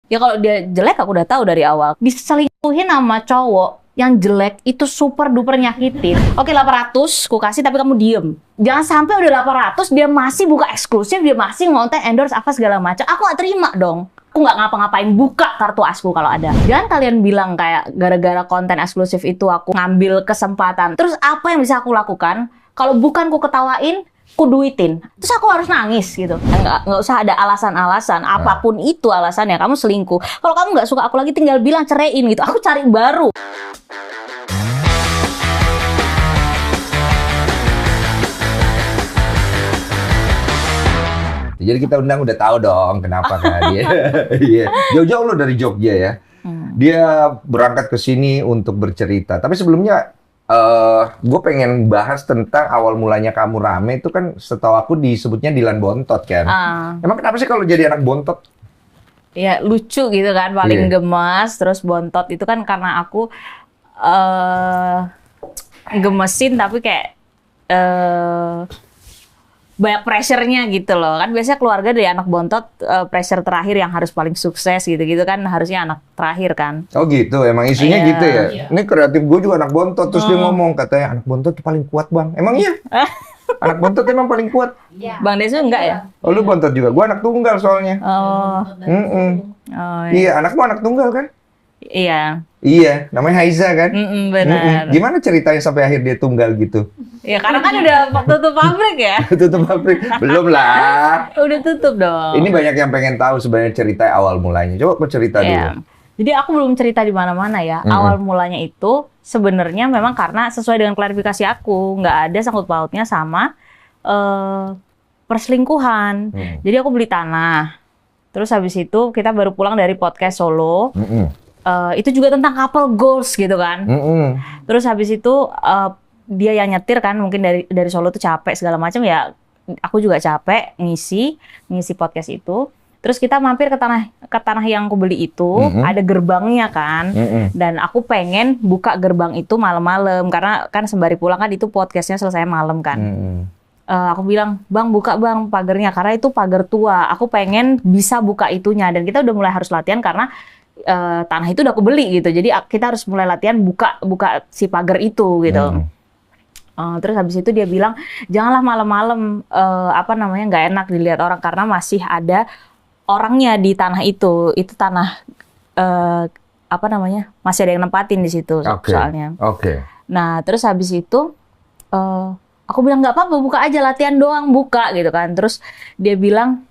Ya kalau dia jelek aku udah tahu dari awal. Diselingkuhin sama cowok yang jelek itu super duper nyakitin. Oke 800 ku kasih tapi kamu diem. Jangan sampai udah 800 dia masih buka eksklusif, dia masih ngonten endorse apa segala macam. Aku gak terima dong. Aku nggak ngapa-ngapain buka kartu asku kalau ada. Jangan kalian bilang kayak gara-gara konten eksklusif itu aku ngambil kesempatan. Terus apa yang bisa aku lakukan? Kalau bukan ku ketawain, ku duitin. Terus aku harus nangis gitu. Nggak usah ada alasan-alasan. Apapun itu alasannya. Kamu selingkuh. Kalau kamu nggak suka aku lagi, tinggal bilang ceraiin gitu. Aku cari baru. Jadi kita undang udah tahu dong kenapa kan dia. Iya. Jauh-jauh lo dari Jogja ya. Dia berangkat ke sini untuk bercerita. Tapi sebelumnya gue pengen bahas tentang awal mulanya kamu rame itu kan setahu aku disebutnya Dilan Bontot kan. Emang kenapa sih kalau jadi anak bontot? Ya lucu gitu kan, paling gemes, terus bontot itu kan karena aku gemesin tapi kayak banyak pressure-nya gitu loh. Kan biasanya keluarga dari anak bontot pressure terakhir yang harus paling sukses gitu-gitu kan harusnya anak terakhir kan. Oh gitu, emang isunya gitu ya? Ini kreatif gue juga anak bontot, terus dia ngomong katanya anak bontot tuh paling kuat bang. Emang iya? Anak bontot emang paling kuat? Bang Desu enggak ya? Oh lu bontot juga? Gue anak tunggal soalnya. Oh. Iya, anakmu anak tunggal kan? Iya. Iya, namanya Haiza kan? Benar. Gimana ceritanya sampai akhir dia tunggal gitu? Ya karena kan udah tutup pabrik ya. Tutup pabrik? Belum lah. Udah tutup dong. Ini banyak yang pengen tahu sebenarnya cerita awal mulanya. Coba aku cerita dulu. Jadi aku belum cerita di mana-mana ya. Awal mulanya itu sebenarnya memang karena sesuai dengan klarifikasi aku, nggak ada sangkut pautnya sama perselingkuhan. Jadi aku beli tanah. Terus habis itu kita baru pulang dari podcast Solo. Itu juga tentang couple goals gitu kan. Terus habis itu dia yang nyetir kan, mungkin dari Solo tuh capek segala macam ya. Aku juga capek ngisi podcast itu. Terus kita mampir ke tanah yang aku beli itu, ada gerbangnya kan. Dan aku pengen buka gerbang itu malam-malam karena kan sembari pulang kan itu podcastnya selesai malam kan. Aku bilang, "Bang, buka Bang pagarnya karena itu pagar tua. Aku pengen bisa buka itunya." Dan kita udah mulai harus latihan karena tanah itu udah aku beli gitu. Jadi kita harus mulai latihan buka si pagar itu gitu. Terus habis itu dia bilang, "Janganlah malam-malam nggak enak dilihat orang karena masih ada orangnya di tanah itu. Itu tanah masih ada yang nempatin di situ soalnya." Nah, terus habis itu aku bilang nggak apa-apa, buka aja, latihan doang, buka gitu kan. Terus dia bilang,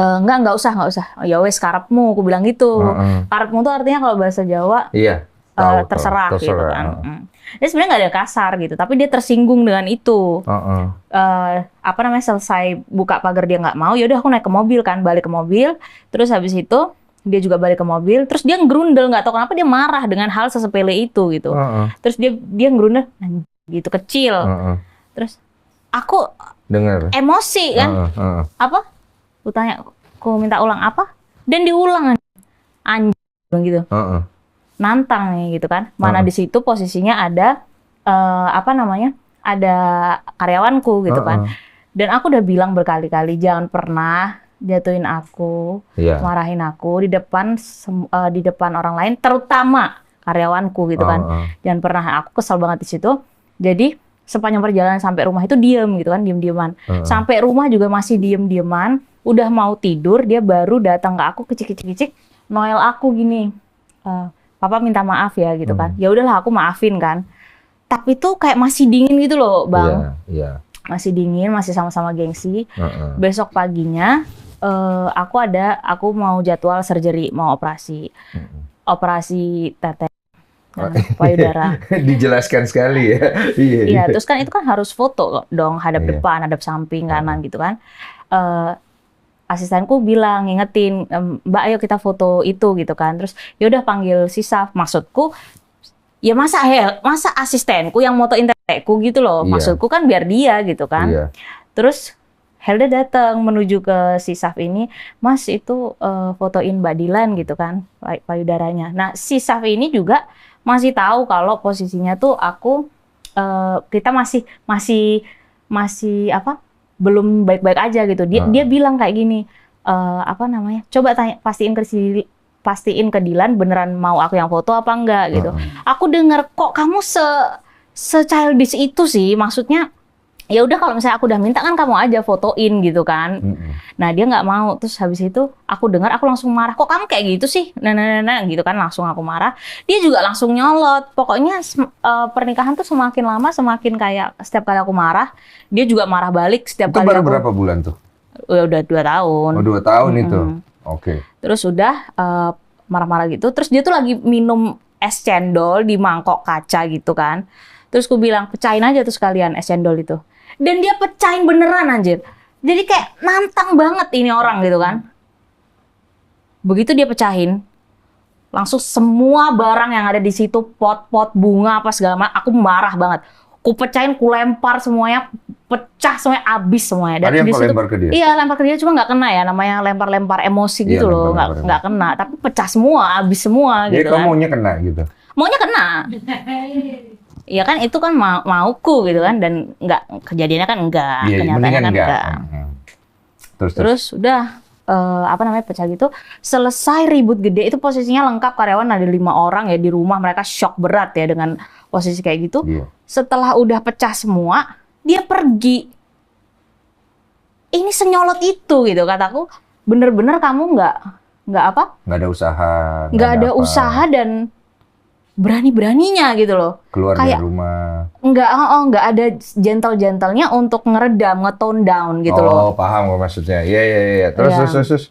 nggak usah. Oh, ya wes karepmu, aku bilang gitu. Karepmu tuh artinya kalau bahasa Jawa terserah gitu kan. Dia sebenarnya nggak ada kasar gitu, tapi dia tersinggung dengan itu. Selesai buka pagar dia nggak mau, yaudah aku naik ke mobil kan, balik ke mobil. Terus habis itu dia juga balik ke mobil, terus dia ngerundel, nggak tahu kenapa dia marah dengan hal sesepele itu gitu. Terus dia ngerundel gitu kecil. Terus aku dengar emosi kan. Apa? Aku tanya, aku minta ulang apa? Dan diulang anjing gitu. Nantang nih gitu kan. Mana di situ posisinya ada ada karyawanku gitu kan. Dan aku udah bilang berkali-kali jangan pernah jatuhin aku, marahin aku di depan orang lain, terutama karyawanku gitu kan. Jangan pernah. Aku kesel banget di situ. Jadi sepanjang perjalanan sampai rumah itu diem gitu kan, diem-dieman. Sampai rumah juga masih diem-dieman. Udah mau tidur, dia baru datang ke aku kicik-kicik, noel aku gini, "Papa minta maaf ya," gitu kan. Ya udahlah aku maafin kan. Tapi tuh kayak masih dingin gitu loh, Bang. Masih dingin, masih sama-sama gengsi. Besok paginya aku mau jadwal surgery, mau operasi tete. Payudara. Dijelaskan sekali ya. Iya, terus kan itu kan harus foto dong, hadap depan, hadap samping, kanan gitu kan. Asistenku bilang, ngingetin, "Mbak, ayo kita foto itu," gitu kan. Terus yaudah panggil Sisaf. Maksudku, ya masa asistenku yang motoin teteku gitu loh. Maksudku kan biar dia gitu kan. Terus Helda datang menuju ke Sisaf ini, "Mas itu fotoin Mbak Dilan gitu kan, payudaranya." Nah Sisaf ini juga masih tahu kalau posisinya tuh aku kita masih belum baik-baik aja gitu. Dia bilang kayak gini, "Coba pastiin pastiin ke Dilan beneran mau aku yang foto apa enggak gitu. Aku denger kok kamu se-childish itu sih, maksudnya ya udah kalau misalnya aku udah minta kan kamu aja fotoin gitu kan. Nah dia nggak mau, terus habis itu aku dengar aku langsung marah, kok kamu kayak gitu sih, nah gitu kan, langsung aku marah. Dia juga langsung nyolot. Pokoknya pernikahan tuh semakin lama semakin kayak setiap kali aku marah dia juga marah balik setiap itu kali. Baru berapa bulan tuh? Udah 2 tahun. Oh 2 tahun itu. Oke. Terus udah marah-marah gitu, terus dia tuh lagi minum es cendol di mangkok kaca gitu kan. Terus aku bilang pecahin aja tuh sekalian es cendol itu. Dan dia pecahin beneran anjir. Jadi kayak nantang banget ini orang gitu kan. Begitu dia pecahin, langsung semua barang yang ada di situ, pot-pot bunga apa segala macam, aku marah banget. Ku pecahin, ku lempar semuanya, pecah semuanya, habis semuanya. Dan ada yang kau lempar ke dia? Iya, lempar ke dia, cuma nggak kena ya, namanya lempar-lempar emosi gitu loh, nggak kena. Tapi pecah semua, habis semua jadi gitu kan. Jadi kamu kan. maunya kena gitu? Maunya kena. Iya kan itu kan mauku gitu kan, dan nggak, kejadiannya kan enggak, kenyataannya kan enggak. Terus udah pecah gitu, selesai ribut gede itu posisinya lengkap, karyawan ada 5 orang ya di rumah, mereka shock berat ya dengan posisi kayak gitu. Setelah udah pecah semua, dia pergi. Ini senyolot itu gitu kataku, bener-bener kamu nggak ada usaha, nggak ada usaha dan berani-beraninya gitu loh. Keluar dari rumah. Nggak ada gentle-gentlenya untuk ngeredam, nge-tone down gitu loh. Oh, paham kok maksudnya. Iya. Terus.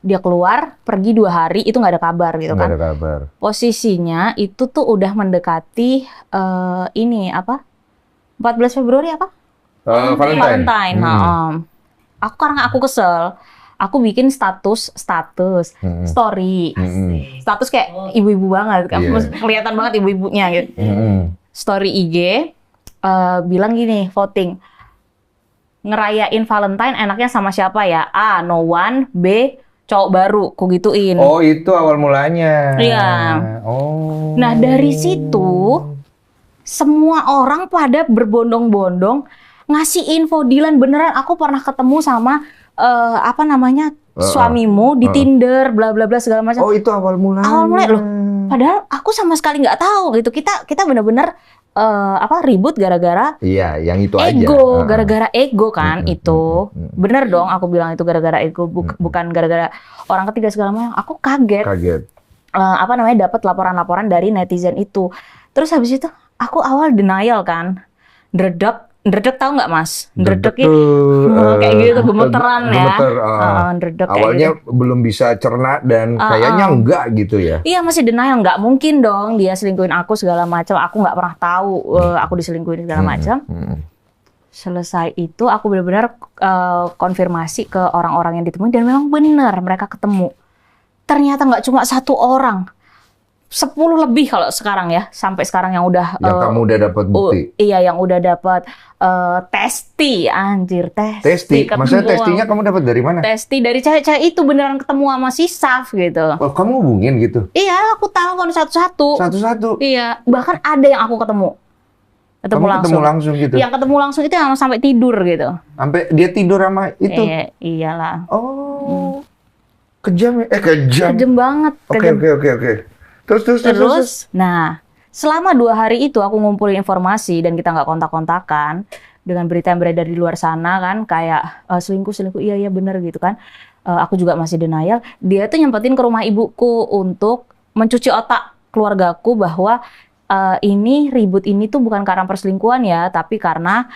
Dia keluar, pergi 2 hari, itu nggak ada kabar gitu kan. Nggak ada kabar. Posisinya itu tuh udah mendekati 14 Februari apa? Valentine. Karena aku kesel. Aku bikin status, story, status kayak ibu-ibu banget, kelihatan banget ibu-ibunya gitu. Story IG, bilang gini, voting, ngerayain Valentine enaknya sama siapa ya? A, no one, B, cowok baru, ku gituin. Oh itu awal mulanya. Iya. Oh. Nah dari situ, semua orang pada berbondong-bondong ngasih info, Dilan beneran aku pernah ketemu sama suamimu di Tinder, bla bla bla segala macam. Oh itu awal mulai. Awal mulai loh. Padahal aku sama sekali nggak tahu gitu. Kita benar-benar ribut gara-gara yang itu ego, gara-gara ego kan itu. Bener dong aku bilang itu gara-gara ego, bukan gara-gara orang ketiga segala macam. Aku kaget. Dapat laporan-laporan dari netizen itu. Terus habis itu aku awal denial kan. Ndredeg tahu nggak Mas? Ndredeg kayak gitu, gemeteran ya. Ndredeg awalnya kayak gitu. Belum bisa cerna dan kayaknya enggak gitu ya. Iya masih denial, nggak mungkin dong dia selingkuhin aku segala macam. Aku nggak pernah tahu aku diselingkuhin segala macam. Selesai itu aku benar-benar konfirmasi ke orang-orang yang ditemuin dan memang benar mereka ketemu. Ternyata nggak cuma 1 orang. 10 lebih kalau sekarang ya, sampai sekarang yang udah kamu udah dapat bukti. Iya, yang udah dapat testi, anjir, testi. Maksudnya testinya kamu dapat dari mana? Testi dari cewek-cewek itu beneran ketemu sama si Saf gitu. Oh, kamu hubungin gitu? Iya, aku telepon satu-satu. Satu-satu? Iya, bahkan ada yang aku ketemu ketemu langsung gitu? Yang ketemu langsung itu yang sampai tidur gitu. Sampai dia tidur sama itu? Iyalah. Oh, kejam ya? Kejam. Kejam banget. Oke. Terus. Nah, selama 2 hari itu aku ngumpulin informasi dan kita nggak kontak-kontakan dengan berita yang beredar di luar sana kan, kayak selingkuh, iya bener gitu kan. Aku juga masih denial. Dia tuh nyempetin ke rumah ibuku untuk mencuci otak keluargaku bahwa ini ribut ini tuh bukan karena perselingkuhan ya, tapi karena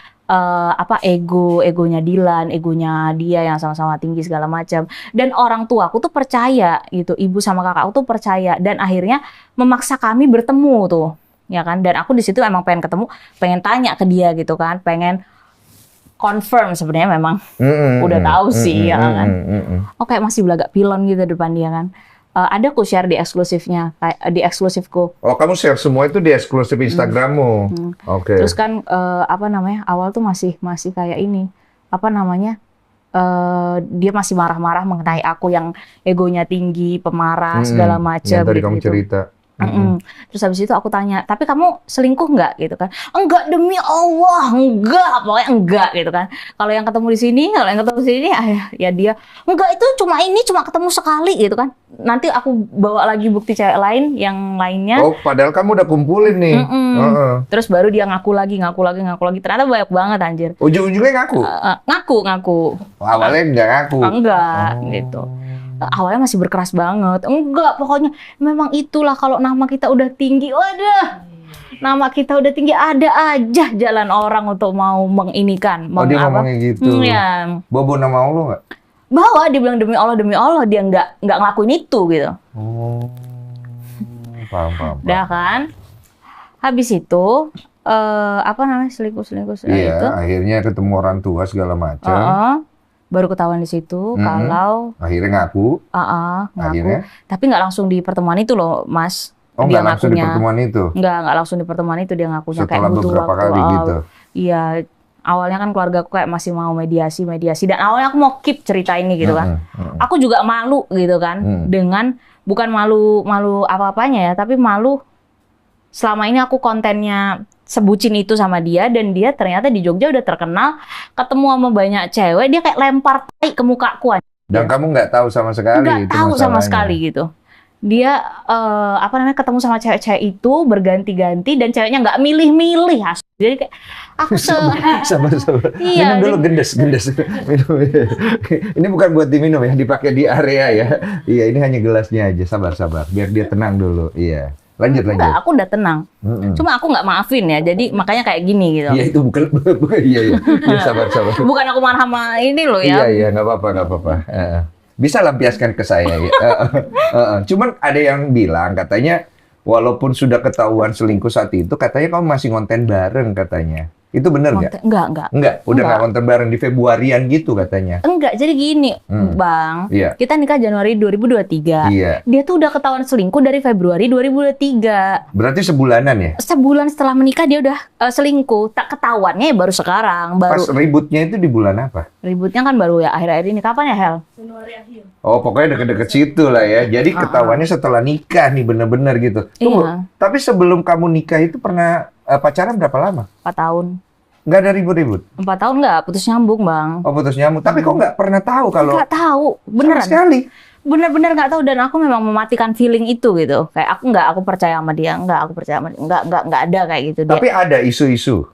egonya Dilan, egonya dia yang sama-sama tinggi segala macam. Dan orang tuaku tuh percaya gitu, ibu sama kakakku tuh percaya dan akhirnya memaksa kami bertemu tuh, ya kan? Dan aku di situ emang pengen ketemu, pengen tanya ke dia gitu kan, pengen confirm sebenarnya memang udah tahu sih ya kan. Oke, masih belagak pilon gitu depan dia kan. Ada ku share di eksklusifnya, di eksklusifku. Oh, kamu share semua itu di eksklusif Instagrammu. Oke. Terus kan awal tuh masih kayak ini, dia masih marah-marah mengenai aku yang egonya tinggi, pemarah segala macam. Yang tadi gitu. kamu cerita. Terus habis itu aku tanya, tapi kamu selingkuh nggak gitu kan? Enggak, demi Allah, enggak, pokoknya enggak gitu kan. Kalau yang ketemu di sini, kalau yang ketemu di sini, ya dia enggak, itu cuma ketemu sekali gitu kan. Nanti aku bawa lagi bukti cewek lain, yang lainnya. Oh, padahal kamu udah kumpulin nih. Terus baru dia ngaku lagi. Ternyata banyak banget anjir. Ujung-ujungnya ngaku? Ngaku. Awalnya nggak ngaku? Enggak, gitu. Awalnya masih berkeras banget. Enggak, pokoknya memang itulah kalau nama kita udah tinggi, waduh. Nama kita udah tinggi, ada aja jalan orang untuk mau menginikan. Dia ngomongnya gitu. Ya. Bawa nama Allah nggak? Bawa, dia bilang demi Allah, dia nggak ngelakuin itu gitu. Oh, paham. Udah kan? Habis itu, apa namanya, selingkuh iya, itu. akhirnya ketemu orang tua segala macam. Baru ketahuan di situ kalau akhirnya ngaku. Ngaku. Akhirnya? Tapi nggak langsung di pertemuan itu loh, Mas. Oh, nggak langsung di pertemuan itu? Nggak langsung di pertemuan itu dia ngakunya. Setelah kayak butuh beberapa kali gitu? Iya, awalnya kan keluarga aku kayak masih mau mediasi. Dan awalnya aku mau keep cerita ini gitu kan. Aku juga malu gitu kan. Dengan, bukan malu apa-apanya ya, tapi malu selama ini aku kontennya sebucin itu sama dia, dan dia ternyata di Jogja udah terkenal, ketemu sama banyak cewek, dia kayak lempar tai ke mukaku aja. Dan kamu nggak tahu sama sekali? Nggak tahu sama sekali gitu. Dia ketemu sama cewek-cewek itu berganti-ganti, dan ceweknya nggak milih-milih. Jadi kayak aku sabar. Iya, minum dulu, gendes. Minum. Ini bukan buat diminum ya, dipakai di area ya. Iya, ini hanya gelasnya aja. Sabar. Biar dia tenang dulu. Iya. Lanjut. Enggak, aku udah tenang. Cuma aku nggak maafin ya, jadi makanya kayak gini gitu. Iya, itu bukan iya. Sabar. Bukan aku marah sama ini loh ya. Iya, nggak apa-apa. Bisa lampiaskan ke saya. Ya. Cuman ada yang bilang katanya, walaupun sudah ketahuan selingkuh saat itu, katanya kamu masih ngonten bareng katanya. Itu benar nggak? Enggak. Udah nggak ngonten bareng di Februarian gitu katanya. Enggak, jadi gini, Bang. Iya. Kita nikah Januari 2023. Iya. Dia tuh udah ketahuan selingkuh dari Februari 2023. Berarti sebulanan ya? Sebulan setelah menikah dia udah selingkuh. Tak ketahuannya ya baru sekarang. Pas ributnya itu di bulan apa? Ributnya kan baru ya akhir-akhir ini. Kapan ya, Hel? Januari akhir. Oh, pokoknya deket-deket situ lah ya. Jadi ketahuannya setelah nikah nih, bener-bener gitu. Tunggu, Iya. Tapi sebelum kamu nikah itu pernah pacaran berapa lama? 4 tahun. Nggak ada ribut-ribut? 4 tahun nggak, putus nyambung, Bang. Oh, putus nyambung. Tapi kok nggak pernah tahu kalau... Nggak tahu, beneran. Sama sekali? Bener-bener nggak tahu, dan aku memang mematikan feeling itu gitu. Kayak aku percaya sama dia, aku percaya sama dia. Nggak ada kayak gitu. Tapi ada isu-isu?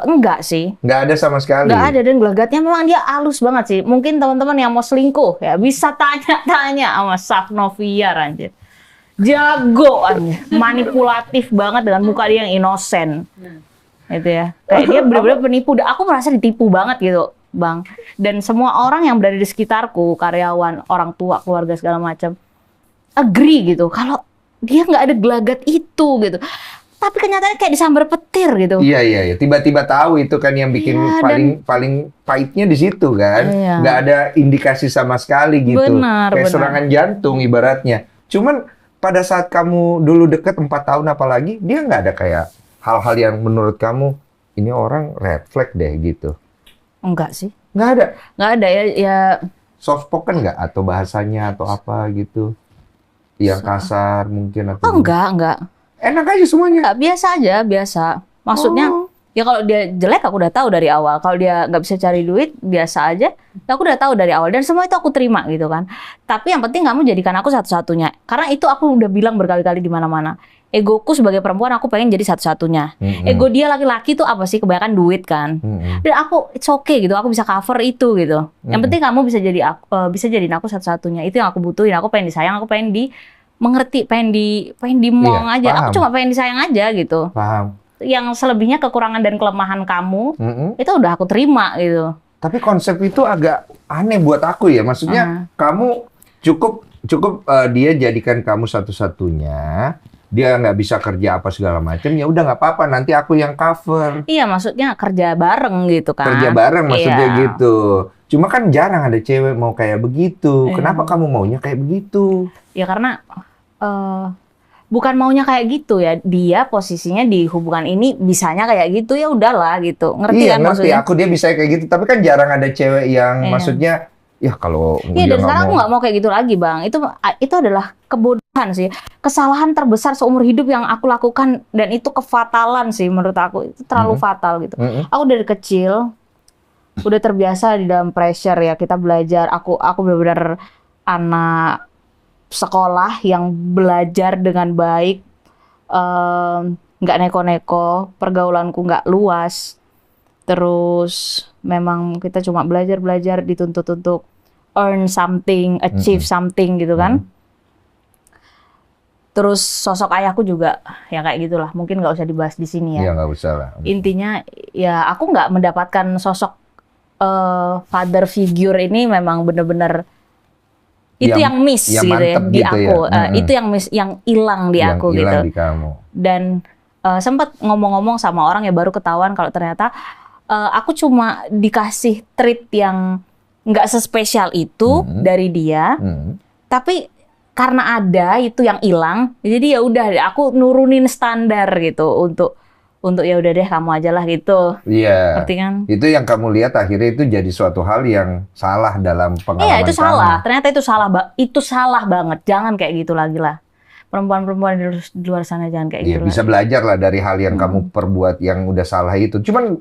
Enggak sih. Nggak ada sama sekali? Nggak ada, dan gelagatnya memang dia halus banget sih. Mungkin teman-teman yang mau selingkuh ya bisa tanya-tanya sama Safnoviar anjir. Jago anjir. Manipulatif banget dengan muka dia yang inosen. Itu ya. Kayak dia benar-benar penipu. Aku merasa ditipu banget gitu, Bang. Dan semua orang yang berada di sekitarku, karyawan, orang tua, keluarga segala macam, agree gitu kalau dia nggak ada gelagat itu gitu. Tapi kenyataannya kayak disambar petir gitu. Iya. Tiba-tiba tahu itu kan yang bikin paling pahitnya di situ kan. Iya. Nggak ada indikasi sama sekali gitu. Kayak serangan jantung ibaratnya. Cuman pada saat kamu dulu deket 4 tahun apalagi, dia nggak ada kayak hal-hal yang menurut kamu, ini orang red flag deh gitu. Enggak sih. Nggak ada? Nggak ada ya. Soft spoken nggak? Atau bahasanya atau apa gitu? Yang kasar mungkin atau... Oh, enggak. Enak aja semuanya? Enggak, biasa aja, biasa. Maksudnya, ya kalau dia jelek aku udah tahu dari awal. Kalau dia nggak bisa cari duit, biasa aja. Aku udah tahu dari awal. Dan semua itu aku terima gitu kan. Tapi yang penting kamu jadikan aku satu-satunya. Karena itu aku udah bilang berkali-kali di mana-mana. Egoku sebagai perempuan, aku pengen jadi satu-satunya. Ego dia laki-laki tuh apa sih? Kebanyakan duit kan. Dan aku, it's okay gitu. Aku bisa cover itu gitu. Yang penting kamu bisa jadiin aku satu-satunya. Itu yang aku butuhin. Aku pengen disayang, aku pengen mengerti, pengen dimong aja. Paham. Aku cuma pengen disayang aja gitu. Paham. Yang selebihnya kekurangan dan kelemahan kamu, itu udah aku terima gitu. Tapi konsep itu agak aneh buat aku ya. Maksudnya kamu cukup dia jadikan kamu satu-satunya. Dia nggak bisa kerja apa segala macam, ya udah nggak apa-apa, nanti aku yang cover. Iya, maksudnya kerja bareng gitu kan. Kerja bareng maksudnya Iya. gitu. Cuma kan jarang ada cewek mau kayak begitu. Kenapa kamu maunya kayak begitu? Ya karena bukan maunya kayak gitu ya. Dia posisinya di hubungan ini bisanya kayak gitu, ya udahlah gitu. Ngerti Iya, kan ngerti. maksudnya? Aku dia bisa kayak gitu, tapi kan jarang ada cewek yang Iya. maksudnya Ya kalau Iya, dan sekarang aku nggak mau kayak gitu lagi, Bang. Itu adalah kebodohan sih. Kesalahan terbesar seumur hidup yang aku lakukan, dan itu kefatalan sih menurut aku. Itu terlalu fatal gitu. Aku dari kecil udah terbiasa di dalam pressure ya. Kita belajar. Aku benar-benar anak sekolah yang belajar dengan baik, nggak neko-neko, pergaulanku nggak luas. Terus memang kita cuma belajar dituntut untuk earn something, achieve something gitu kan. Terus sosok ayahku juga ya kayak gitulah. Mungkin nggak usah dibahas di sini ya. Iya, nggak usah lah. Intinya ya aku nggak mendapatkan sosok father figure ini, memang bener-bener itu yang miss yang gitu ya di gitu aku. ya. Itu yang miss, yang hilang di aku gitu. Yang hilang di kamu. Dan sempat ngomong-ngomong sama orang ya, baru ketahuan kalau ternyata aku cuma dikasih treat yang nggak sespesial itu dari dia, tapi karena ada itu yang hilang, jadi ya udah aku nurunin standar gitu untuk ya udah deh kamu aja lah gitu. Iya. Ngerti kan? Itu yang kamu lihat akhirnya itu jadi suatu hal yang salah dalam pengalaman Iya, itu kamu. salah. Ternyata itu salah banget. Jangan kayak gitu lagi lah. Perempuan-perempuan di luar sana jangan kayak gitu. Iya, bisa belajar lah dari hal yang kamu perbuat yang udah salah itu. Cuman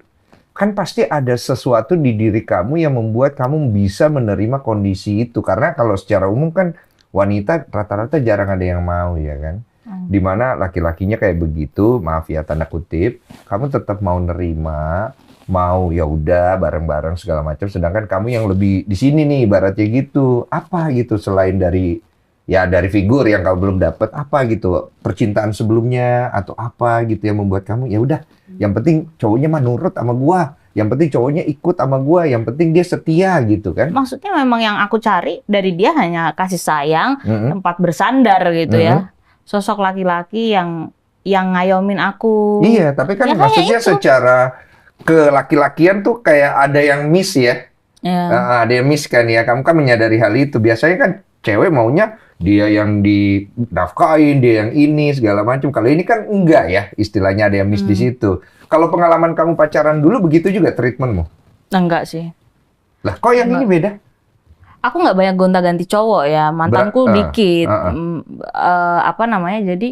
kan pasti ada sesuatu di diri kamu yang membuat kamu bisa menerima kondisi itu. Karena kalau secara umum kan wanita rata-rata jarang ada yang mau, ya kan? Dimana laki-lakinya kayak begitu, maaf ya tanda kutip, kamu tetap mau nerima, mau ya udah bareng-bareng segala macam. Sedangkan kamu yang lebih di sini nih, ibaratnya gitu. Apa gitu selain dari figur yang kamu belum dapat, apa gitu, percintaan sebelumnya atau apa gitu yang membuat kamu ya udah, yang penting cowoknya mah nurut sama gua, yang penting cowoknya ikut sama gua, yang penting dia setia gitu kan. Maksudnya memang yang aku cari dari dia hanya kasih sayang, tempat bersandar gitu ya. Sosok laki-laki yang ngayomin aku. Iya, tapi kan ya, maksudnya secara kelaki-lakian tuh kayak ada yang miss ya. Ada yang miss kan ya, kamu kan menyadari hal itu. Biasanya kan cewek maunya dia yang dinafkain, dia yang ini segala macam. Kalau ini kan enggak ya, istilahnya ada yang miss di situ. Kalau pengalaman kamu pacaran dulu begitu juga treatmentmu? Enggak sih. Lah, kok yang ini beda? Aku nggak banyak gonta-ganti cowok ya, mantanku dikit. Jadi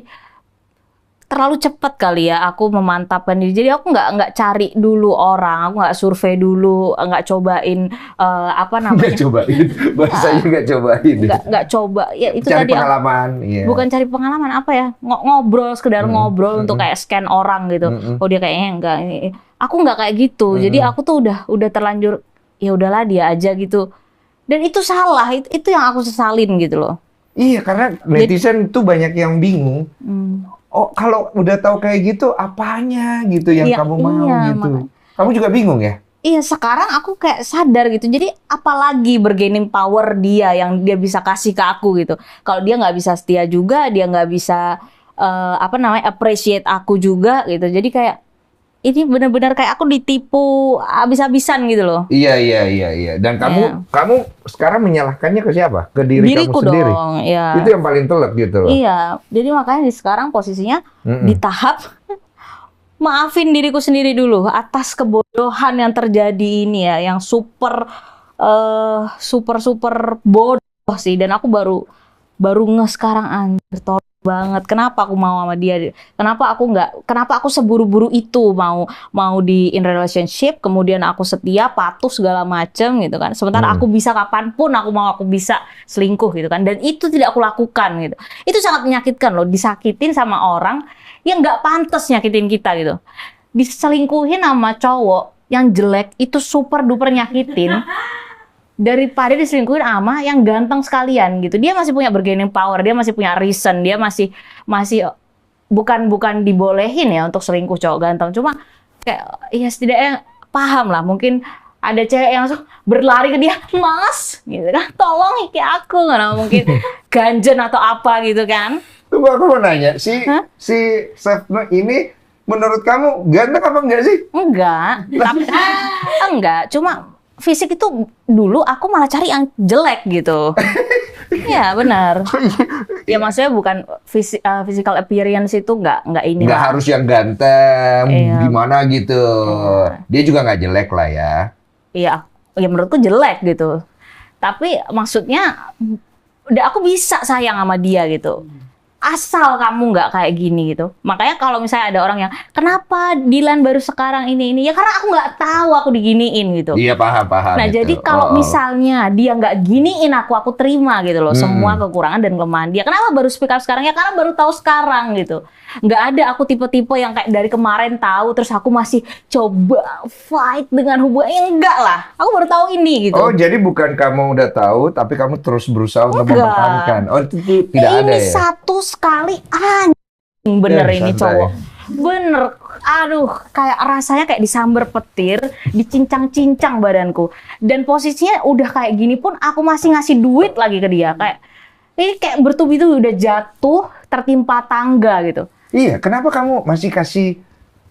terlalu cepat kali ya aku memantapkan diri. Jadi aku nggak cari dulu orang, aku nggak survei dulu, nggak cobain Nggak cobain, bahasanya nggak cobain. Nggak coba, ya itu cari tadi pengalaman. bukan cari pengalaman, apa ya, ngobrol, sekedar ngobrol untuk kayak scan orang gitu. Oh dia kayaknya enggak, aku nggak kayak gitu. Jadi aku tuh udah terlanjur, ya udahlah dia aja gitu. Dan itu salah, itu yang aku sesalin gitu loh. Iya, karena netizen tuh banyak yang bingung. Oh, kalau udah tahu kayak gitu, apanya gitu yang kamu mau gitu. Kamu juga bingung ya? Iya, sekarang aku kayak sadar gitu. Jadi apalagi bargaining power dia yang dia bisa kasih ke aku gitu. Kalau dia nggak bisa setia juga, dia nggak bisa appreciate aku juga gitu. Jadi kayak ini benar-benar kayak aku ditipu habis-habisan gitu loh. Iya. Dan kamu sekarang menyalahkannya ke siapa? Ke diriku kamu sendiri. Dong, ya. Itu yang paling telak gitu loh. Iya, jadi makanya sekarang posisinya di tahap maafin diriku sendiri dulu atas kebodohan yang terjadi ini ya, yang super bodoh sih. Dan aku baru sekarang, anjir, tolong banget. Kenapa aku mau sama dia? Kenapa aku seburu-buru itu mau di in relationship, kemudian aku setia, patuh segala macem gitu kan. Sementara aku bisa kapanpun aku bisa selingkuh gitu kan. Dan itu tidak aku lakukan gitu. Itu sangat menyakitkan loh, disakitin sama orang yang nggak pantas nyakitin kita gitu. Diselingkuhin sama cowok yang jelek itu super duper nyakitin. Daripada diselingkuhin sama yang ganteng sekalian gitu. Dia masih punya bargaining power, dia masih punya reason, dia masih bukan dibolehin ya untuk selingkuh cowok ganteng. Cuma kayak ya setidaknya paham lah, mungkin ada cewek yang langsung berlari ke dia, "Mas," gitu kan, "tolong iki aku," karena mungkin ganjen atau apa gitu kan. Tunggu, aku mau nanya, si Sefno ini menurut kamu ganteng apa enggak sih? Enggak, cuma fisik itu dulu aku malah cari yang jelek gitu. Iya benar. Ya maksudnya bukan physical appearance itu nggak ini. Nggak harus yang ganteng, gimana gitu. Dia juga nggak jelek lah ya. Iya, ya menurutku jelek gitu. Tapi maksudnya udah aku bisa sayang sama dia gitu. Asal kamu nggak kayak gini gitu. Makanya kalau misalnya ada orang yang, kenapa Dilan baru sekarang ini? Ya karena aku nggak tahu aku diginiin gitu. Iya, paham. Nah, itu. jadi kalau misalnya dia nggak giniin aku terima gitu loh. Semua kekurangan dan kelemahan dia. Kenapa baru speak up sekarang? Ya karena baru tahu sekarang gitu. Nggak ada aku tipe-tipe yang kayak dari kemarin tahu, terus aku masih coba fight dengan hubungannya. Enggak lah. Aku baru tahu ini gitu. Oh, jadi bukan kamu udah tahu, tapi kamu terus berusaha untuk mempertahankan. Oh, itu tidak ada ini ya? satu sekali anjing bener ini santai. cowok. Bener, aduh, kayak rasanya kayak disambar petir, dicincang-cincang badanku. Dan posisinya udah kayak gini pun aku masih ngasih duit lagi ke dia. Kayak ini kayak bertubi-tubi udah jatuh, tertimpa tangga gitu. Iya, kenapa kamu masih kasih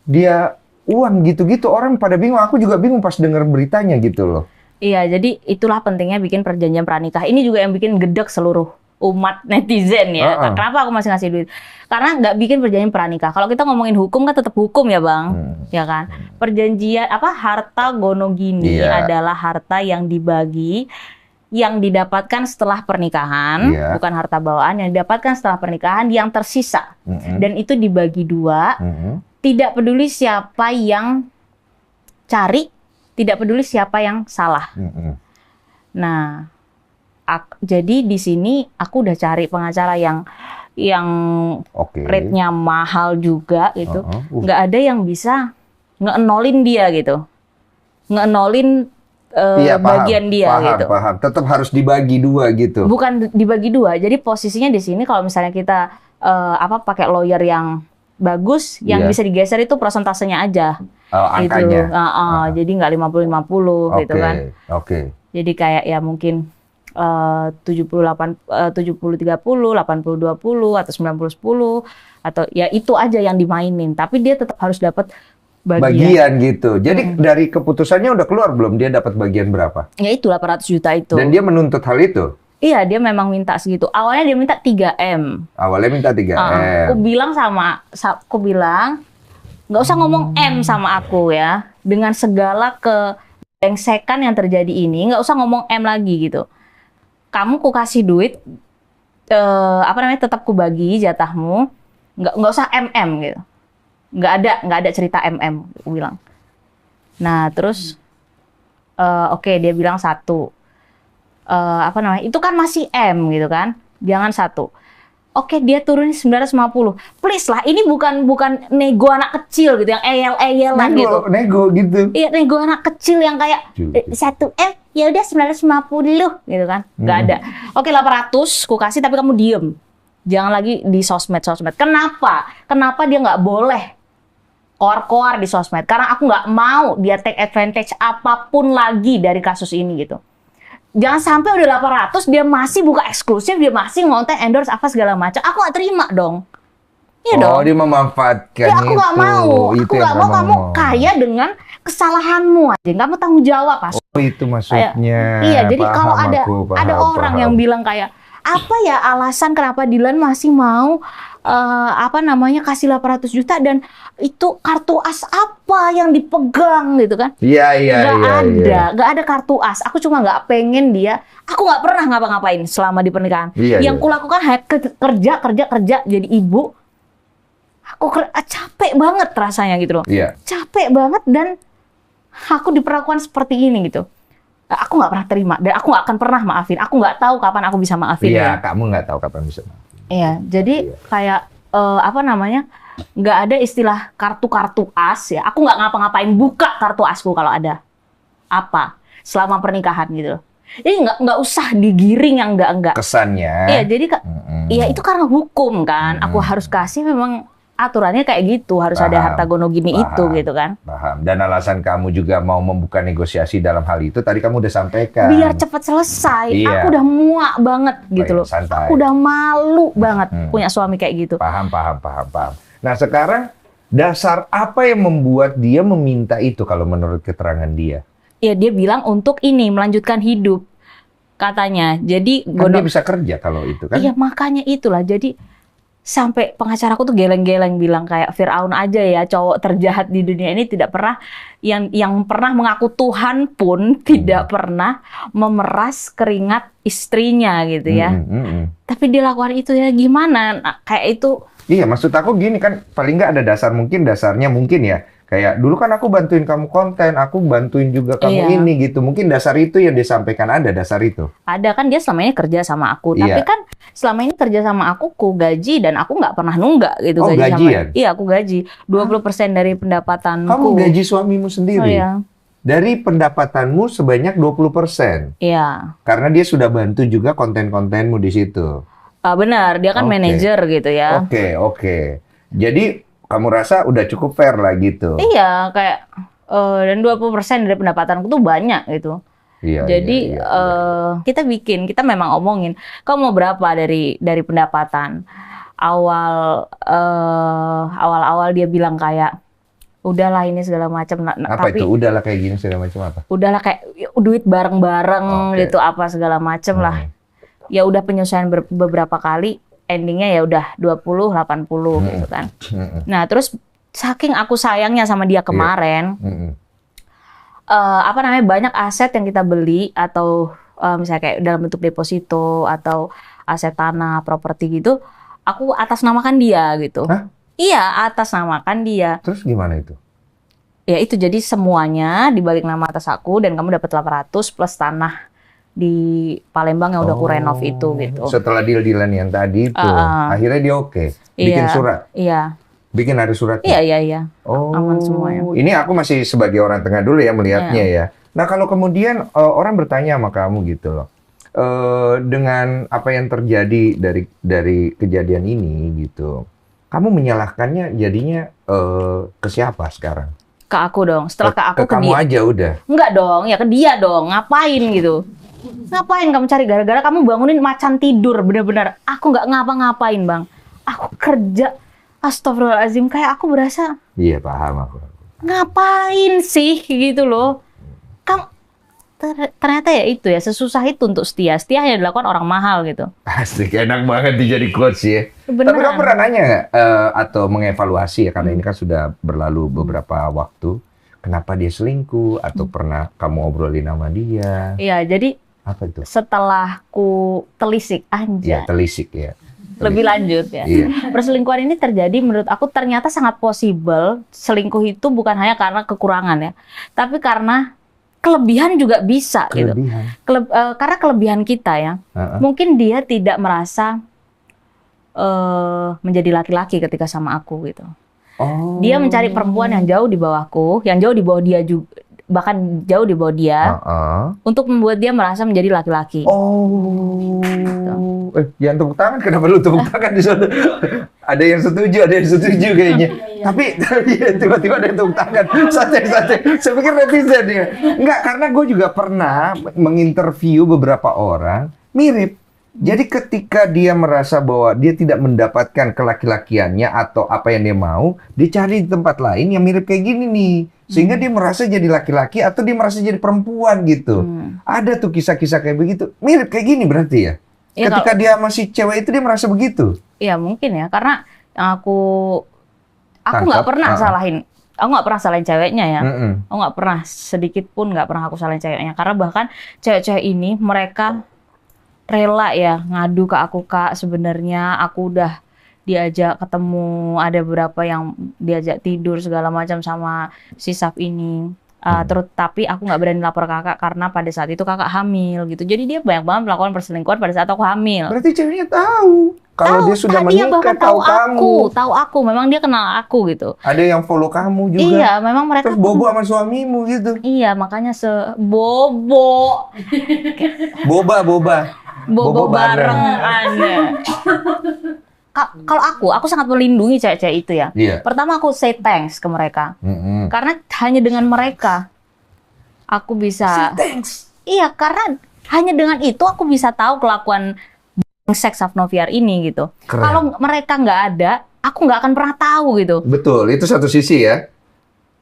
dia uang gitu-gitu? Orang pada bingung, aku juga bingung pas denger beritanya gitu loh. Iya, jadi itulah pentingnya bikin perjanjian pranikah. Ini juga yang bikin gedek seluruh umat netizen ya. Kenapa aku masih ngasih duit? Karena nggak bikin perjanjian pranikah. Kalau kita ngomongin hukum kan tetap hukum ya Bang, ya kan? Perjanjian harta gonogini adalah harta yang dibagi, yang didapatkan setelah pernikahan, bukan harta bawaan, yang didapatkan setelah pernikahan yang tersisa. Dan itu dibagi dua, tidak peduli siapa yang cari, tidak peduli siapa yang salah. Nah, jadi di sini aku udah cari pengacara yang rate-nya mahal juga gitu. Nggak ada yang bisa nge-nolin dia gitu. Nge-nolin bagian dia gitu. Paham. Tetap harus dibagi dua gitu. Bukan dibagi dua. Jadi posisinya di sini kalau misalnya kita pakai lawyer yang bagus, yang bisa digeser itu persentasenya aja. Angkanya. Gitu. Jadi nggak 50-50 gitu kan. Jadi kayak ya mungkin 70-30, 80-20 atau 90-10 atau ya itu aja yang dimainin. Tapi dia tetap harus dapat bagian gitu. Jadi dari keputusannya udah keluar belum dia dapat bagian berapa? Ya itu 800 juta itu. Dan dia menuntut hal itu? Iya, dia memang minta segitu. Awalnya dia minta 3M. Awalnya minta 3M. Aku bilang nggak usah ngomong M sama aku ya. Dengan segala kebengsekan yang terjadi ini, nggak usah ngomong M lagi gitu. Kamu ku kasih duit, tetap ku bagi jatahmu. Nggak usah MM gitu. Nggak ada cerita MM, aku bilang. Nah, terus oke, dia bilang 1. Itu kan masih M gitu kan. Jangan 1. Oke, dia turunin 950. Please lah, ini bukan nego anak kecil gitu yang eyel-eyelan gitu. Nego gitu. Iya, nego anak kecil yang kayak 1M ya udah 950 gitu kan. Nggak ada. Oke, 800 ku kasih tapi kamu diem. Jangan lagi di sosmed. Kenapa? Kenapa dia nggak boleh koar-koar di sosmed? Karena aku nggak mau dia take advantage apapun lagi dari kasus ini gitu. Jangan sampai udah 800 dia masih buka eksklusif, dia masih ngonten endorse apa segala macam. Aku nggak terima dong. Iya dong. Oh, dia memanfaatkan ya, aku nggak mau. Aku nggak mau kamu kaya dengan kesalahanmu aja. Kamu tanggung jawab, Pas. Oh, itu maksudnya. Iya, jadi kalau ada orang yang bilang kayak apa ya alasan kenapa Dilan masih mau kasih 800 juta dan itu kartu as apa yang dipegang gitu kan? Iya. Nggak ada kartu as. Aku cuma nggak pengen aku nggak pernah ngapa-ngapain selama di pernikahan. Yang kulakukan kerja jadi ibu. Aku capek banget rasanya gitu loh. Capek banget dan aku diperlakukan seperti ini gitu. Aku nggak pernah terima dan aku nggak akan pernah maafin. Aku nggak tahu kapan aku bisa maafin. Iya, kamu nggak tahu kapan bisa maafin. Iya, jadi kayak nggak ada istilah kartu as ya. Aku nggak ngapa-ngapain buka kartu asku kalau ada apa selama pernikahan gitu loh. Jadi nggak usah digiring yang enggak. Kesannya. Iya, jadi iya itu karena hukum kan. Aku harus kasih memang aturannya kayak gitu, harus ada harta gonogini itu gitu kan. Paham. Dan alasan kamu juga mau membuka negosiasi dalam hal itu tadi kamu udah sampaikan. Biar cepat selesai. Iya. Aku udah muak banget gitu loh. Santai. Aku udah malu banget punya suami kayak gitu. Paham. Nah, sekarang dasar apa yang membuat dia meminta itu kalau menurut keterangan dia? Ya, dia bilang untuk ini melanjutkan hidup katanya. Jadi kan dia bisa kerja kalau itu kan? Iya, makanya itulah. Jadi Sampai pengacaraku tuh geleng-geleng bilang kayak Firaun aja ya, cowok terjahat di dunia ini tidak pernah yang pernah mengaku Tuhan pun tidak pernah memeras keringat istrinya gitu ya. Tapi dia lakukan itu ya, gimana? Nah, kayak itu. Iya, maksud aku gini kan, paling nggak ada dasarnya mungkin ya. Kayak dulu kan aku bantuin kamu konten, aku bantuin juga kamu ini gitu. Mungkin dasar itu yang disampaikan, ada dasar itu. Ada kan, dia selama ini kerja sama aku. Tapi kan selama ini kerja sama aku gaji dan aku nggak pernah nunggak gitu. Oh, gajian? Iya, aku gaji. 20% dari pendapatanku. Kamu gaji suamimu sendiri? Oh, iya. Dari pendapatanmu sebanyak 20%? Iya. Karena dia sudah bantu juga konten-kontenmu di situ? Benar, dia kan manajer gitu ya. Oke. Jadi kamu rasa udah cukup fair lah gitu? Iya, kayak dan 20% dari pendapatanku tuh banyak gitu. Iya, jadi kita memang omongin, kamu mau berapa dari pendapatan? Awal dia bilang kayak, udahlah ini segala macam. Apa itu? Udahlah kayak gini segala macam apa? Udahlah kayak duit bareng-bareng gitu apa segala macam lah. Ya udah penyesuaian beberapa kali. Endingnya ya udah 20-80 gitu kan. Nah terus saking aku sayangnya sama dia kemarin, banyak aset yang kita beli atau misalnya kayak dalam bentuk deposito atau aset tanah, properti gitu, aku atasnamakan dia gitu. Hah? Iya, atasnamakan dia. Terus gimana itu? Ya itu jadi semuanya dibalik nama atas aku dan kamu dapat 800 plus tanah di Palembang yang udah aku renov itu gitu. Setelah deal-dealan yang tadi itu, akhirnya dia oke. Bikin surat? Iya. Bikin ada suratnya? Iya. Oh, aman semuanya. Ini aku masih sebagai orang tengah dulu ya melihatnya ya. Nah kalau kemudian orang bertanya sama kamu gitu loh, dengan apa yang terjadi dari kejadian ini gitu, kamu menyalahkannya jadinya ke siapa sekarang? Ke aku dong. Setelah ke aku ke kamu dia. aja udah? Enggak dong, ya ke dia dong. Ngapain gitu? Ngapain kamu cari gara-gara kamu bangunin macan tidur, bener-bener. Aku nggak ngapa-ngapain, Bang. Aku kerja, astagfirullahaladzim, kayak aku berasa. Iya, paham aku. Ngapain sih, gitu loh. Kamu, ternyata ya itu ya, sesusah itu untuk setia. Setia hanya dilakukan orang mahal gitu. Asik, enak banget dijadi coach ya. Beneran. Tapi kamu pernah nanya nggak, atau mengevaluasi ya, karena ini kan sudah berlalu beberapa waktu, kenapa dia selingkuh, atau pernah kamu obrolin sama dia? Iya, jadi apa itu? Setelah ku telisik Ya, telisik ya. Lebih lanjut ya. Iya. Perselingkuhan ini terjadi menurut aku ternyata sangat possible. Selingkuh itu bukan hanya karena kekurangan ya, tapi karena kelebihan juga bisa gitu. Karena kelebihan kita ya. Mungkin dia tidak merasa menjadi laki-laki ketika sama aku gitu. Dia mencari perempuan yang jauh di bawahku, yang jauh di bawah dia juga, bahkan jauh di bawah dia, untuk membuat dia merasa menjadi laki-laki. Gitu. Jangan tepuk tangan, kenapa lu tepuk tangan di sana? Ada yang setuju kayaknya. Tapi tiba-tiba ada yang tepuk tangan. Santai. Saya pikir netizen ya. Enggak, karena gue juga pernah menginterview beberapa orang mirip. Jadi ketika dia merasa bahwa dia tidak mendapatkan kelaki-lakiannya atau apa yang dia mau, dia cari di tempat lain yang mirip kayak gini nih. Sehingga dia merasa jadi laki-laki atau dia merasa jadi perempuan gitu. Ada tuh kisah-kisah kayak begitu. Mirip kayak gini berarti ya? Ketika dia masih cewek itu dia merasa begitu? Iya mungkin ya, karena yang aku nggak pernah salahin. Aku nggak pernah salahin ceweknya ya. Aku nggak pernah, sedikit pun nggak pernah aku salahin ceweknya. Karena bahkan cewek-cewek ini mereka rela ya ngadu ke aku, Kak, sebenarnya aku udah diajak ketemu, ada beberapa yang diajak tidur segala macam sama si Saf ini. Terus tapi aku nggak berani lapor kakak karena pada saat itu kakak hamil gitu. Jadi dia banyak banget melakukan perselingkuhan pada saat aku hamil. Berarti ceweknya tahu kalau dia sudah menikah, dia bahkan tahu aku, memang dia kenal aku gitu. Ada yang follow kamu juga. Iya, memang mereka. Terus bobo sama suamimu gitu. Iya, makanya bobo. Bobo bareng Anda. Kalau aku sangat melindungi cewek-cewek itu ya. Pertama aku say thanks ke mereka. Karena hanya dengan mereka aku bisa. Say thanks. Iya, karena hanya dengan itu aku bisa tahu kelakuan seks Afnoviar ini gitu. Kalau mereka nggak ada, aku nggak akan pernah tahu gitu. Betul, itu satu sisi ya.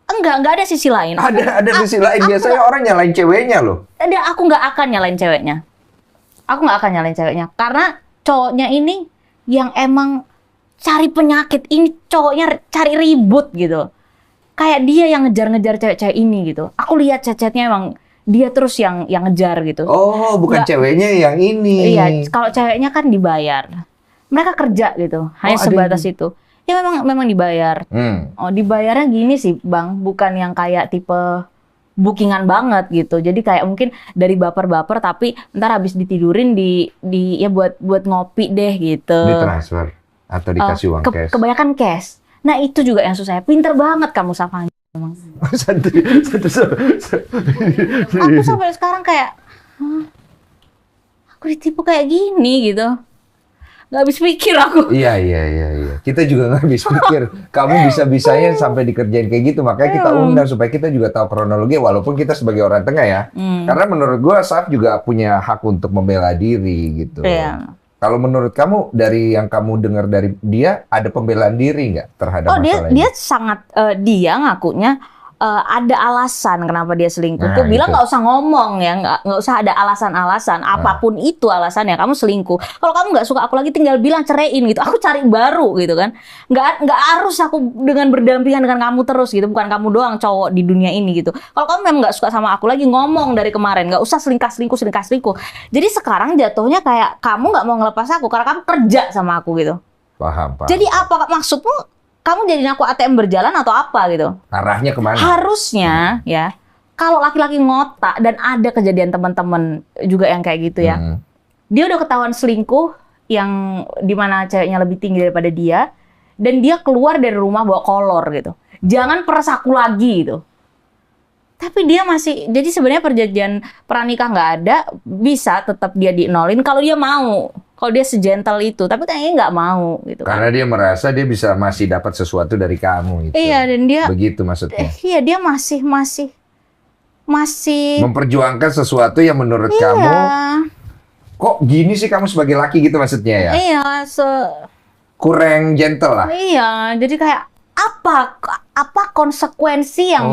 Nggak ada sisi lain. Ada sisi lain. Biasanya orang nyalain ceweknya loh. Aku nggak akan nyalain ceweknya. Karena cowoknya ini yang emang cari penyakit, ini cowoknya cari ribut gitu. Kayak dia yang ngejar-ngejar cewek-cewek ini gitu. Aku lihat chat-chatnya emang dia terus yang ngejar gitu. Oh, bukan ceweknya yang ini. Iya, kalau ceweknya kan dibayar. Mereka kerja gitu, hanya sebatas itu. Ya memang dibayar. Oh, dibayarnya gini sih, Bang, bukan yang kayak tipe bookingan banget gitu. Jadi kayak mungkin dari baper-baper tapi ntar habis ditidurin ya buat ngopi deh gitu. Ditransfer atau dikasih uang cash. Kebanyakan cash. Nah, itu juga yang susah. Pinter banget kamu Safanya. Aku sampai sekarang kayak aku ditipu kayak gini gitu. Nggak habis pikir aku. Iya. Kita juga nggak habis pikir. Kamu bisa-bisanya sampai dikerjain kayak gitu. Makanya kita undang supaya kita juga tahu kronologi. Walaupun kita sebagai orang tengah ya. Karena menurut gue, Saf juga punya hak untuk membela diri gitu. Iya. Kalau menurut kamu, dari yang kamu dengar dari dia, ada pembelaan diri nggak terhadap masalah ini? Dia sangat, dia ngakunya ada alasan kenapa dia selingkuh. Aku bilang nggak usah ngomong ya, nggak usah ada alasan-alasan. Apapun itu alasannya, kamu selingkuh. Kalau kamu nggak suka aku lagi, tinggal bilang ceraiin gitu. Aku cari baru gitu kan. Nggak harus aku dengan berdampingan dengan kamu terus gitu. Bukan kamu doang cowok di dunia ini gitu. Kalau kamu memang nggak suka sama aku lagi, ngomong dari kemarin. Nggak usah selingkuh. Jadi sekarang jatuhnya kayak kamu nggak mau ngelepas aku karena kamu kerja sama aku gitu. Paham. Jadi apa maksudmu? Kamu jadiin aku ATM berjalan atau apa gitu? Arahnya kemana? Harusnya ya, kalau laki-laki ngotak dan ada kejadian teman-teman juga yang kayak gitu ya, dia udah ketahuan selingkuh yang dimana ceweknya lebih tinggi daripada dia, dan dia keluar dari rumah bawa kolor gitu. Jangan peres aku lagi gitu. Tapi dia masih, jadi sebenarnya perjanjian pranikah nggak ada, bisa tetap dia dinolin kalau dia mau. Kalau dia segentle itu, tapi kayaknya nggak mau gitu. Karena dia merasa dia bisa masih dapat sesuatu dari kamu itu. Iya, dan dia begitu maksudnya. Iya, dia masih memperjuangkan sesuatu yang menurut kamu kok gini sih kamu sebagai laki gitu maksudnya ya? Iya, kurang gentle lah. Iya, jadi kayak apa konsekuensi yang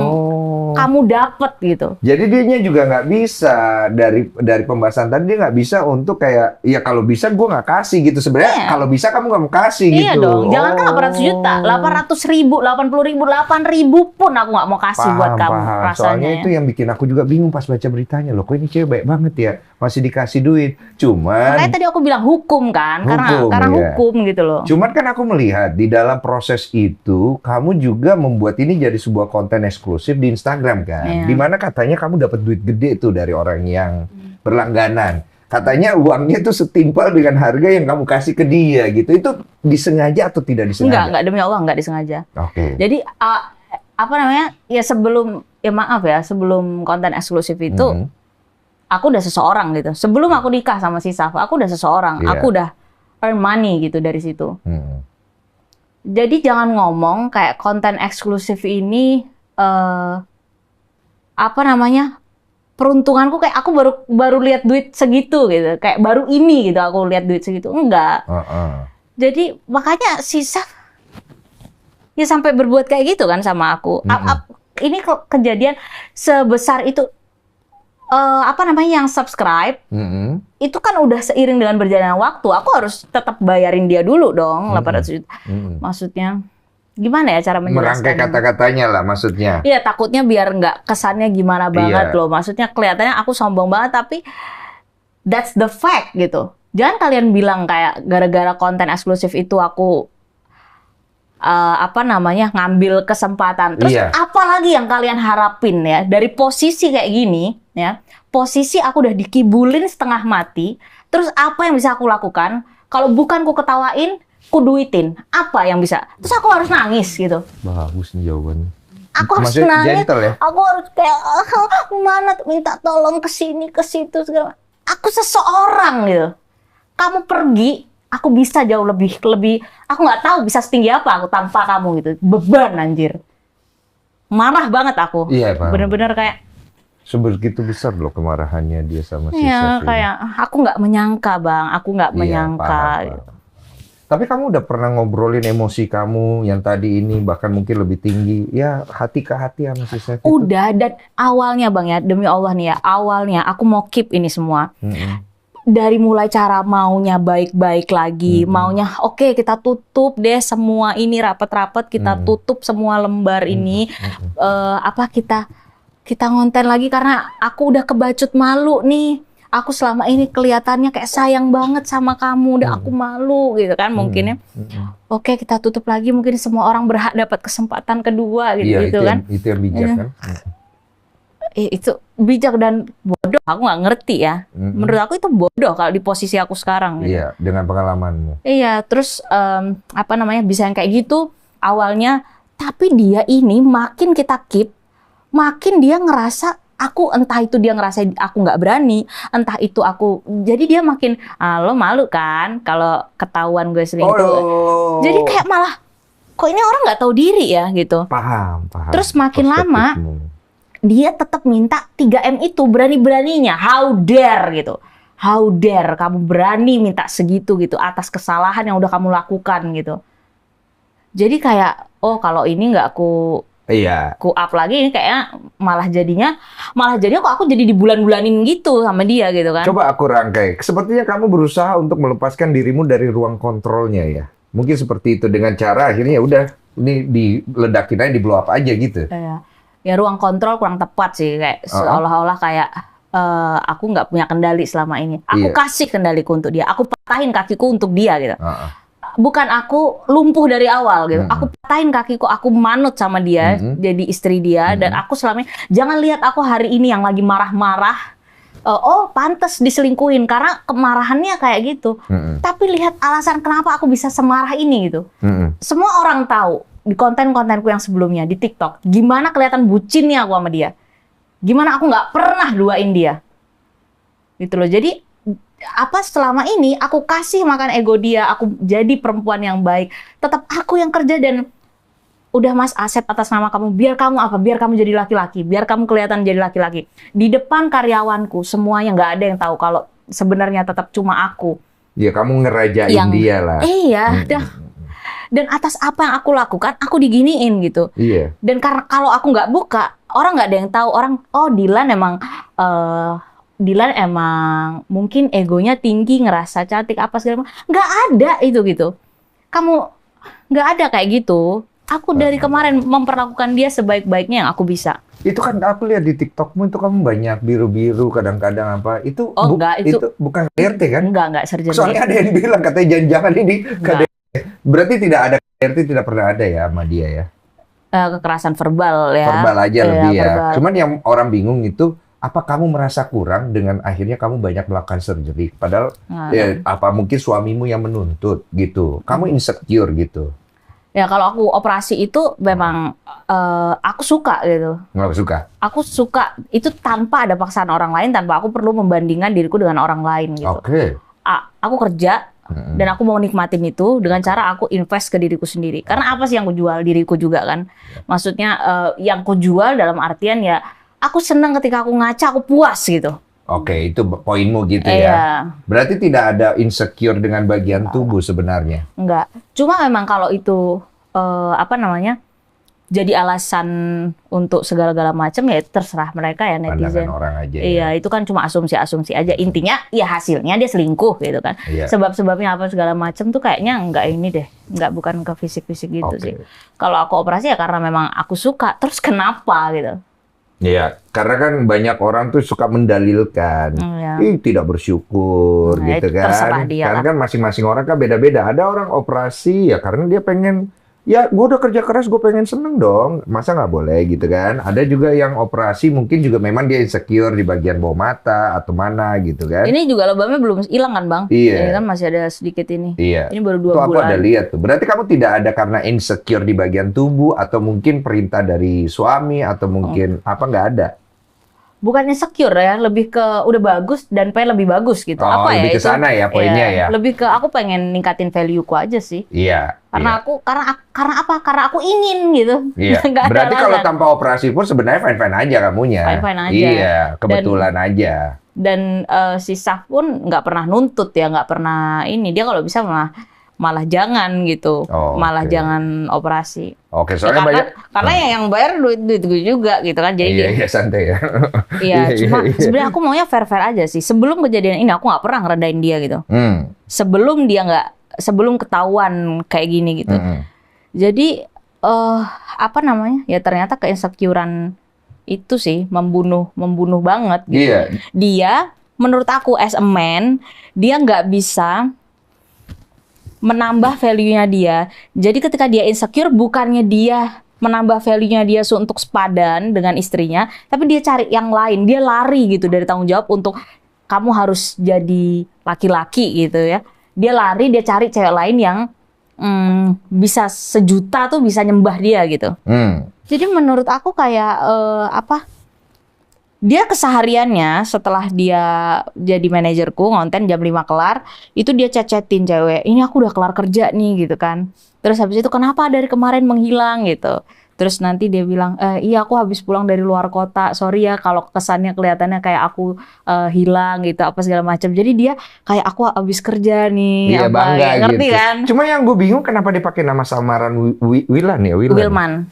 kamu dapat gitu. Jadi dianya juga nggak bisa dari pembahasan tadi, dia nggak bisa untuk kayak ya kalau bisa gue nggak kasih gitu sebenarnya. Kalau bisa kamu nggak mau kasih gitu. Iya dong, jangan kan 800 juta, 800.000, 80.000, 8.000 pun aku nggak mau kasih buat kamu. Rasanya. Soalnya itu yang bikin aku juga bingung pas baca beritanya. Loh, kok ini cewek baik banget ya, masih dikasih duit. Cuman makanya tadi aku bilang hukum kan, karena hukum gitu loh. Cuman kan aku melihat di dalam proses itu kamu juga membuat ini jadi sebuah konten eksklusif di Instagram kan, dimana katanya kamu dapat duit gede tuh dari orang yang berlangganan. Katanya uangnya tuh setimpal dengan harga yang kamu kasih ke dia gitu. Itu disengaja atau tidak disengaja? Enggak, demi Allah enggak disengaja. Oke. Jadi apa namanya? Ya sebelum konten eksklusif itu aku udah seseorang gitu. Sebelum aku nikah sama si Saf, aku udah seseorang. Aku udah earn money gitu dari situ. Jadi jangan ngomong kayak konten eksklusif ini apa namanya, peruntunganku kayak aku baru lihat duit segitu gitu, kayak baru ini gitu aku lihat duit segitu, enggak. Jadi makanya si Saf ya sampai berbuat kayak gitu kan sama aku. Ini kejadian sebesar itu. Apa namanya, yang subscribe itu kan udah seiring dengan berjalannya waktu, aku harus tetap bayarin dia dulu dong 800 juta. Maksudnya gimana ya cara menjelaskan? Merangkai kata-katanya lah maksudnya. Iya, takutnya biar nggak kesannya gimana banget loh. Maksudnya kelihatannya aku sombong banget, tapi that's the fact gitu. Jangan kalian bilang kayak gara-gara konten eksklusif itu aku apa namanya, ngambil kesempatan. Terus apalagi yang kalian harapin ya dari posisi kayak gini ya, posisi aku udah dikibulin setengah mati, terus apa yang bisa aku lakukan? Kalau bukan ku ketawain, ku duitin, apa yang bisa? Terus aku harus nangis gitu. Bagus nih jawabannya. Aku harus nangis, aku harus kayak mana minta tolong ke sini ke situ segala. Aku seseorang gitu. Kamu pergi, aku bisa jauh lebih, aku nggak tahu bisa setinggi apa aku tanpa kamu gitu. Beban anjir. Marah banget aku. Iya, Pak. Bener-bener kayak sebegitu besar loh kemarahannya dia sama si Saf. Iya, kayak aku nggak menyangka, Bang. Aku nggak menyangka. Paham. Gitu. Tapi kamu udah pernah ngobrolin emosi kamu yang tadi ini bahkan mungkin lebih tinggi, ya hati ke hati sama si Saf itu? Udah, dan awalnya Bang ya, demi Allah nih ya, awalnya aku mau keep ini semua. dari mulai cara maunya baik-baik lagi, maunya oke, kita tutup deh semua ini rapat-rapat, kita tutup semua lembar ini, kita ngonten lagi karena aku udah kebacut malu nih. Aku selama ini kelihatannya kayak sayang banget sama kamu, udah aku malu gitu kan mungkinnya. Oke, kita tutup lagi, mungkin semua orang berhak dapat kesempatan kedua gitu, Iya, gitu kan. Itu yang bijak kan. Itu bijak dan bodoh, aku nggak ngerti ya. Menurut aku itu bodoh kalau di posisi aku sekarang. Gitu. Iya, dengan pengalamanmu. Iya, terus bisa yang kayak gitu awalnya. Tapi dia ini makin kita keep, makin dia ngerasa entah itu dia ngerasa aku nggak berani, entah itu aku. Jadi dia makin, lo malu kan kalau ketahuan gue selingkuh. Jadi kayak malah, kok ini orang nggak tahu diri ya gitu. Paham. Terus makin lama dia tetap minta 3M itu, berani-beraninya, how dare gitu. How dare kamu berani minta segitu gitu atas kesalahan yang udah kamu lakukan gitu. Jadi kayak, kalau ini nggak aku up lagi, ini kayaknya malah jadinya kok aku jadi dibulan-bulanin gitu sama dia gitu kan. Coba aku rangkai. Sepertinya kamu berusaha untuk melepaskan dirimu dari ruang kontrolnya ya. Mungkin seperti itu dengan cara akhirnya udah ini diledakin aja, di blow up aja gitu. Ya ruang kontrol kurang tepat sih, kayak seolah-olah kayak aku nggak punya kendali selama ini. Aku kasih kendaliku untuk dia, aku patahin kakiku untuk dia gitu. Bukan aku lumpuh dari awal gitu. Aku patahin kakiku, aku manut sama dia, jadi istri dia, dan aku selama ini jangan lihat aku hari ini yang lagi marah-marah. Pantas diselingkuhin karena kemarahannya kayak gitu. Tapi lihat alasan kenapa aku bisa semarah ini gitu. Semua orang tahu di konten-kontenku yang sebelumnya di TikTok, gimana kelihatan bucinnya aku sama dia. Gimana aku nggak pernah duain dia. Gitu loh. Jadi selama ini aku kasih makan ego dia, aku jadi perempuan yang baik. Tetap aku yang kerja dan udah Mas, aset atas nama kamu. Biar kamu jadi laki-laki, biar kamu kelihatan jadi laki-laki. Di depan karyawanku semuanya nggak ada yang tahu kalau sebenarnya tetap cuma aku. Ya kamu ngerajain dia lah. Iya, dan atas apa yang aku lakukan, aku diginiin gitu. Iya. Dan karena kalau aku nggak buka, orang nggak ada yang tahu. Orang, Dilan emang mungkin egonya tinggi, ngerasa cantik apa segala macam. Nggak ada itu gitu. Kamu nggak ada kayak gitu. Aku dari kemarin memperlakukan dia sebaik-baiknya yang aku bisa. Itu kan aku lihat di TikTokmu itu kamu banyak biru-biru kadang-kadang apa. Itu itu bukan KDRT kan? Enggak serjana. Soalnya ada yang bilang katanya jangan-jangan ini KDRT. Berarti tidak ada KDRT, tidak pernah ada ya sama dia ya? Kekerasan verbal ya. Verbal aja lebih ya. Verbal. Cuman yang orang bingung itu, apa kamu merasa kurang dengan akhirnya kamu banyak melakukan surgery? Padahal mungkin suamimu yang menuntut gitu. Kamu insecure gitu. Ya kalau aku operasi itu memang aku suka gitu. Nggak suka? Aku suka itu tanpa ada paksaan orang lain, tanpa aku perlu membandingkan diriku dengan orang lain gitu. Oke. Aku kerja dan aku mau nikmatin itu dengan cara aku invest ke diriku sendiri. Karena apa sih yang aku jual? Diriku juga kan. Maksudnya yang aku jual dalam artian ya aku senang ketika aku ngaca, aku puas gitu. Oke, itu poinmu gitu ya. Berarti tidak ada insecure dengan bagian tubuh sebenarnya? Enggak. Cuma memang kalau itu jadi alasan untuk segala-gala macam ya terserah mereka ya, netizen. Pandangan orang aja. Iya, itu kan cuma asumsi-asumsi aja. Intinya ya hasilnya dia selingkuh gitu kan. Sebab-sebabnya apa segala macam tuh kayaknya enggak ini deh. Enggak, bukan ke fisik-fisik gitu sih. Kalau aku operasi ya karena memang aku suka. Terus kenapa gitu? Iya, karena kan banyak orang tuh suka mendalilkan, tidak bersyukur gitu kan. Terserah dia Karena kan masing-masing orang kan beda-beda. Ada orang operasi ya karena dia pengen, ya gue udah kerja keras, gue pengen seneng dong. Masa nggak boleh gitu kan. Ada juga yang operasi mungkin juga memang dia insecure di bagian bawah mata atau mana gitu kan. Ini juga lebamnya belum hilang kan Bang? Iya. Ini kan masih ada sedikit ini. Iya. Ini baru 2 bulan. Aku ada lihat tuh. Berarti kamu tidak ada karena insecure di bagian tubuh atau mungkin perintah dari suami atau mungkin nggak ada? Bukan insecure ya, lebih ke udah bagus dan pengen lebih bagus gitu. Lebih ke sana ya poinnya ya. Lebih ke aku pengen ningkatin value-ku aja sih. Iya. Karena apa? Karena aku ingin gitu. Iya. Berarti kalau tanpa operasi pun sebenarnya fine-fine aja kamunya. Fine-fine aja. Iya, kebetulan aja. Dan si Saf pun nggak pernah nuntut ya, nggak pernah ini. Dia kalau bisa malah jangan gitu. Malah jangan operasi. Oke, Ya, soalnya banyak. karena yang bayar duit gue juga gitu kan. Jadi Iya, santai ya. Iya, cuma sebenarnya aku maunya fair-fair aja sih. Sebelum kejadian ini aku nggak pernah ngerendahin dia gitu. Sebelum ketahuan kayak gini gitu. Jadi apa namanya? Ya ternyata keinsecurean itu sih membunuh banget gitu. Iya. Dia menurut aku as a man, dia nggak bisa menambah value-nya dia. Jadi ketika dia insecure, bukannya dia menambah value-nya dia untuk sepadan dengan istrinya, tapi dia cari yang lain. Dia lari gitu dari tanggung jawab untuk kamu harus jadi laki-laki gitu ya. Dia lari, dia cari cewek lain yang bisa sejuta tuh bisa nyembah dia gitu. Jadi menurut aku kayak dia kesehariannya setelah dia jadi manajerku ngonten jam 5 kelar, itu dia chat-chatin cewek, ini aku udah kelar kerja nih gitu kan. Terus habis itu kenapa dari kemarin menghilang gitu. Terus nanti dia bilang, iya aku habis pulang dari luar kota, sorry ya kalau kesannya kelihatannya kayak aku hilang gitu apa segala macam. Jadi dia kayak aku habis kerja nih. Iya, bangga ngerti gitu. Kan? Cuma yang gue bingung kenapa dia pakai nama samaran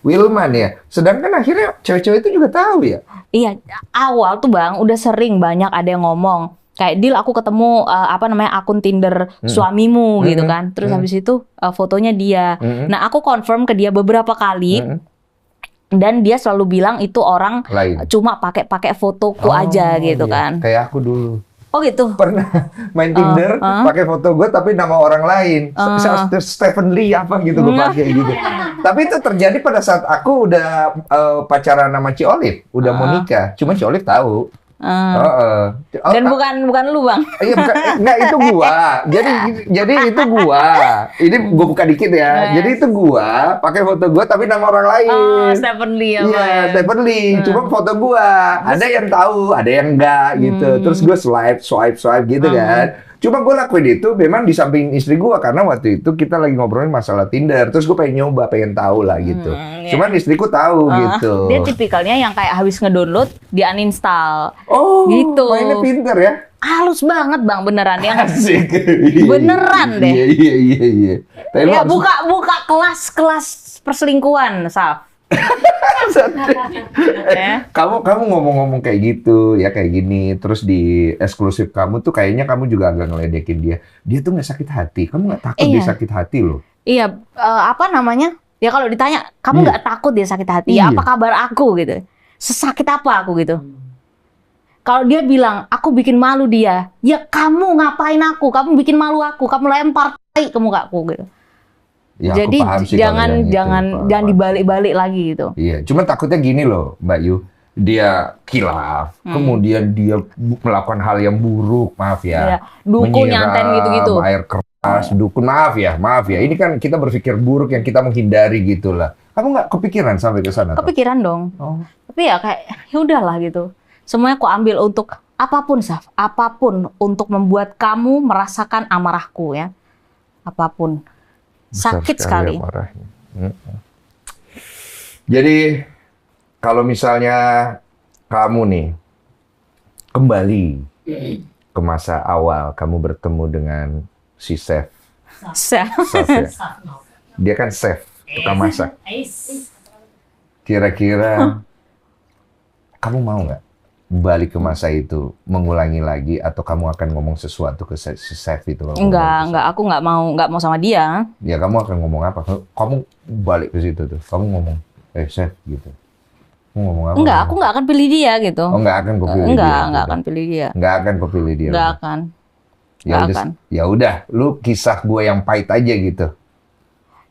Wilman ya. Sedangkan akhirnya cewek-cewek itu juga tahu ya. Iya, awal tuh Bang udah sering banyak ada yang ngomong kayak Dil aku ketemu akun Tinder suamimu gitu kan. Terus habis itu fotonya dia. Nah, aku confirm ke dia beberapa kali. Dan dia selalu bilang itu orang lain. Cuma pakai fotoku aja gitu kan. Kayak aku dulu. Oh gitu. Pernah main Tinder pakai foto gue tapi nama orang lain. Stephen Lee apa gitu gue pakai gitu. Tapi itu terjadi pada saat aku udah pacaran sama Ci Olive, udah mau nikah. Cuma Ci Olive tahu. Dan bukan lu Bang. Iya, enggak itu gua. Jadi itu gua. Ini gua buka dikit ya. Jadi itu gua pakai foto gua tapi nama orang lain. Stephen Lee apa? Iya, Stephen Lee. Cuma foto gua. Ada yang tahu, ada yang enggak gitu. Terus gua swipe gitu kan. Cuma gue lakuin itu memang di samping istri gue karena waktu itu kita lagi ngobrolin masalah Tinder. Terus gue pengen nyoba, pengen tahu lah gitu. Cuman istriku tahu gitu. Dia tipikalnya yang kayak habis ngedownload, dia uninstall. Oh, gitu. Mainnya pinter ya? Halus banget Bang, beneran ya. Asik. Beneran deh. Iya. Tapi ya buka kelas perselingkuhan, Saf. Kamu ngomong-ngomong kayak gitu ya kayak gini terus di eksklusif kamu tuh kayaknya kamu juga agak ngeledekin dia tuh nggak sakit hati, kamu nggak takut dia sakit hati loh? Iya, apa namanya ya kalau ditanya kamu nggak takut dia sakit hati ya apa kabar aku gitu, sesakit apa aku gitu. Kalau dia bilang aku bikin malu dia, ya kamu ngapain aku, kamu bikin malu aku, kamu lempar tai ke muka aku gitu. Ya, jadi jangan dibalik-balik lagi gitu. Iya, cuma takutnya gini loh, Mbak Yu. Dia khilaf, kemudian dia melakukan hal yang buruk, maaf ya. Dukun nyanten gitu-gitu. Air keras, dukun, maaf ya. Ini kan kita berpikir buruk yang kita menghindari gitulah. Kamu nggak kepikiran sampai ke sana? Kepikiran dong. Tapi ya kayak ya udahlah gitu. Semuanya aku ambil untuk apapun, Saf. Apapun untuk membuat kamu merasakan amarahku ya. Apapun. Sakit sekali. Jadi kalau misalnya kamu nih kembali ke masa awal kamu bertemu dengan si chef. Ya. Dia kan chef, tukang masak. Kira-kira kamu mau nggak balik ke masa itu, mengulangi lagi, atau kamu akan ngomong sesuatu ke si chef itu? Enggak, aku nggak mau sama dia. Ya kamu akan ngomong apa? Kamu balik ke situ tuh, kamu ngomong, chef gitu. Kamu ngomong apa? Enggak, aku nggak akan pilih dia gitu. Oh, nggak akan kau pilih dia? Nggak akan pilih dia. Nggak akan kau pilih dia? Nggak akan. Ya udah, lu kisah gue yang pahit aja gitu.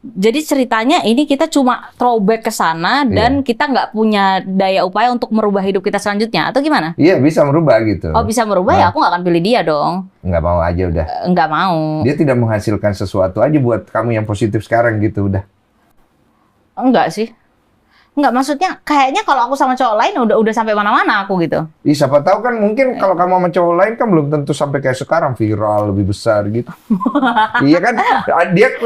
Jadi ceritanya ini kita cuma throwback ke sana dan kita nggak punya daya upaya untuk merubah hidup kita selanjutnya atau gimana? Iya, bisa merubah gitu. Oh, bisa merubah ya aku nggak akan pilih dia dong. Nggak mau aja udah. Nggak mau. Dia tidak menghasilkan sesuatu aja buat kamu yang positif sekarang gitu udah. Enggak sih. Enggak, maksudnya kayaknya kalau aku sama cowok lain udah sampai mana-mana aku gitu. Ih, siapa tahu kan mungkin kalau kamu sama cowok lain kan belum tentu sampai kayak sekarang viral lebih besar gitu. Iya kan?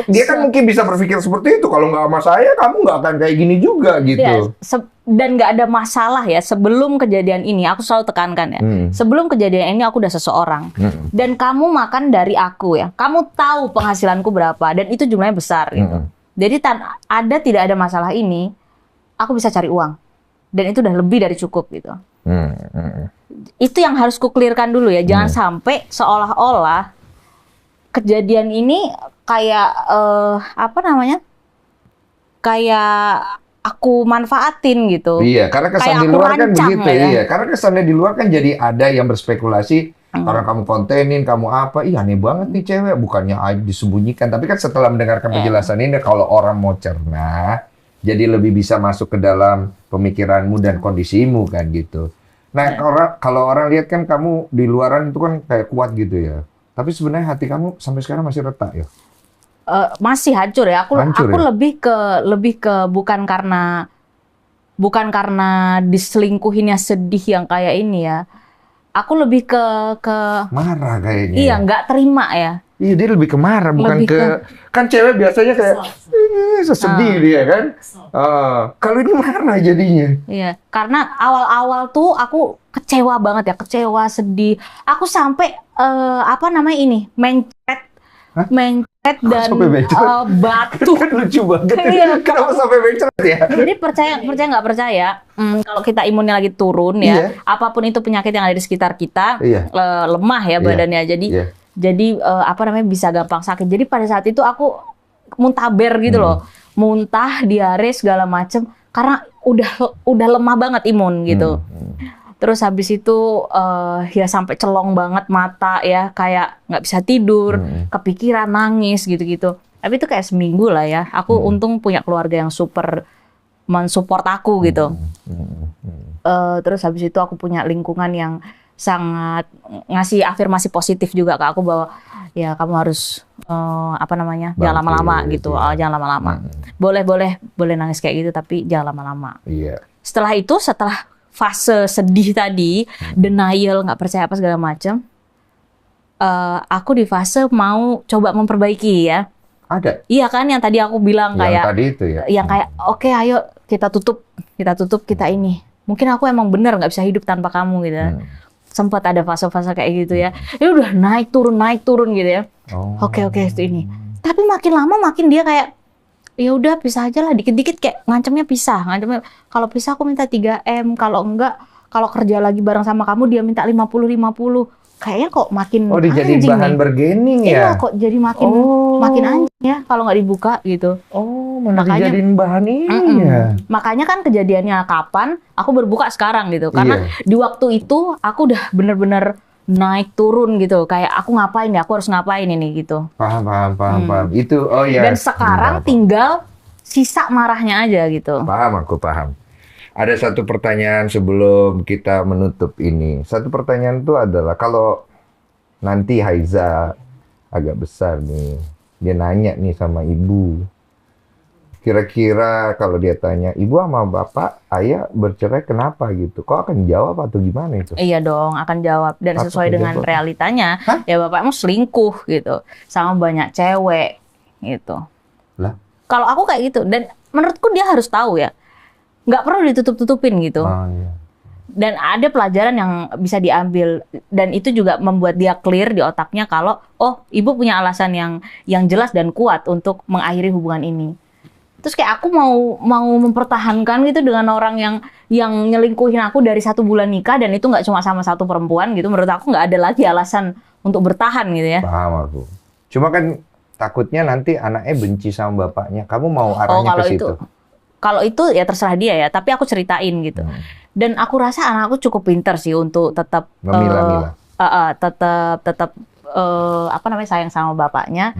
Dia kan mungkin bisa berpikir seperti itu. Kalau nggak sama saya, kamu nggak akan kayak gini juga gitu. Ya, dan nggak ada masalah ya sebelum kejadian ini. Aku selalu tekankan ya. Sebelum kejadian ini aku udah seseorang. Dan kamu makan dari aku ya. Kamu tahu penghasilanku berapa dan itu jumlahnya besar gitu. Jadi tidak ada masalah ini, aku bisa cari uang. Dan itu udah lebih dari cukup gitu. Itu yang harus ku-clearkan dulu ya. Jangan sampai seolah-olah kejadian ini kayak kayak aku manfaatin gitu. Iya, karena kesan di luar kan begitu. Iya, karena kesannya di luar kan jadi ada yang berspekulasi. Karena kamu kontenin, kamu apa? Ih, aneh banget nih cewek. Bukannya aib disembunyikan. Tapi kan setelah mendengarkan penjelasan ini, kalau orang mau cerna, jadi lebih bisa masuk ke dalam pemikiranmu dan kondisimu kan gitu. Nah, kalau orang lihat kan kamu di luaran itu kan kayak kuat gitu ya. Tapi sebenarnya hati kamu sampai sekarang masih retak ya? Masih hancur ya. Aku ya? lebih ke bukan karena diselingkuhinnya sedih yang kayak ini ya. Aku lebih ke marah kayaknya. Iya, nggak terima ya. Iya, dia lebih ke marah, bukan kan cewek biasanya kayak sedih dia kan. Kalau ini marah jadinya. Iya, karena awal-awal tuh aku kecewa banget ya, kecewa, sedih. Aku sampai mencret dan batu. Kan lucu banget. Kenapa sampai mencret ya? Jadi percaya nggak percaya, kalau kita imunnya lagi turun ya, apapun itu penyakit yang ada di sekitar kita, lemah ya badannya. Jadi bisa gampang sakit. Jadi pada saat itu aku muntaber gitu loh, muntah, diare segala macem karena udah lemah banget imun gitu. Terus habis itu ya sampai celong banget mata ya, kayak nggak bisa tidur, kepikiran, nangis gitu-gitu. Tapi itu kayak seminggu lah ya. Aku untung punya keluarga yang super mensupport aku gitu. Terus habis itu aku punya lingkungan yang sangat ngasih afirmasi positif juga ke aku bahwa ya kamu harus jangan lama-lama gitu. Jangan lama-lama. Boleh nangis kayak gitu tapi jangan lama-lama. Iya. Setelah fase sedih tadi, denial, nggak percaya apa segala macam, aku di fase mau coba memperbaiki ya. Ada? Iya kan, yang tadi aku bilang yang tadi itu ya? Yang kayak, oke, ayo kita tutup, kita ini. Mungkin aku emang bener nggak bisa hidup tanpa kamu gitu. Sempat ada fase-fase kayak gitu ya. Ya udah naik turun gitu ya. Oke, itu ini. Tapi makin lama makin dia kayak, ya udah pisah aja lah, dikit-dikit kayak ngancamnya pisah. Kalau pisah aku minta 3M, kalau enggak, kalau kerja lagi bareng sama kamu dia minta 50. Kayaknya kok makin dijadiin bahan bergening ya? Iya, kok jadi makin anjing ya kalau nggak dibuka gitu. Makanya dijadiin bahan ini ya? Makanya kan kejadiannya kapan, aku berbuka sekarang gitu. Karena di waktu itu aku udah bener-bener naik turun gitu, kayak aku ngapain ya, aku harus ngapain ini gitu. Paham. Itu Dan sekarang tinggal sisa marahnya aja gitu. Aku paham. Ada satu pertanyaan sebelum kita menutup ini. Satu pertanyaan itu adalah kalau nanti Haiza agak besar nih, dia nanya nih sama ibu. Kira-kira kalau dia tanya, ibu sama bapak, ayah bercerai kenapa gitu? Kok akan jawab atau gimana itu? Iya dong, akan jawab. Dan sesuai dengan realitanya, ya bapakmu selingkuh gitu. Sama banyak cewek gitu. Lah? Kalau aku kayak gitu, dan menurutku dia harus tahu ya. Nggak perlu ditutup-tutupin gitu. Iya. Dan ada pelajaran yang bisa diambil. Dan itu juga membuat dia clear di otaknya kalau, ibu punya alasan yang jelas dan kuat untuk mengakhiri hubungan ini. Terus kayak aku mau mempertahankan gitu dengan orang yang nyelingkuhin aku dari 1 bulan nikah dan itu nggak cuma sama satu perempuan gitu. Menurut aku nggak ada lagi alasan untuk bertahan gitu ya. Paham aku. Cuma kan takutnya nanti anaknya benci sama bapaknya. Kamu mau arahnya ke situ? Kalau itu ya terserah dia ya. Tapi aku ceritain gitu. Dan aku rasa anakku cukup pintar sih untuk tetap memilah-milah. Tetap sayang sama bapaknya.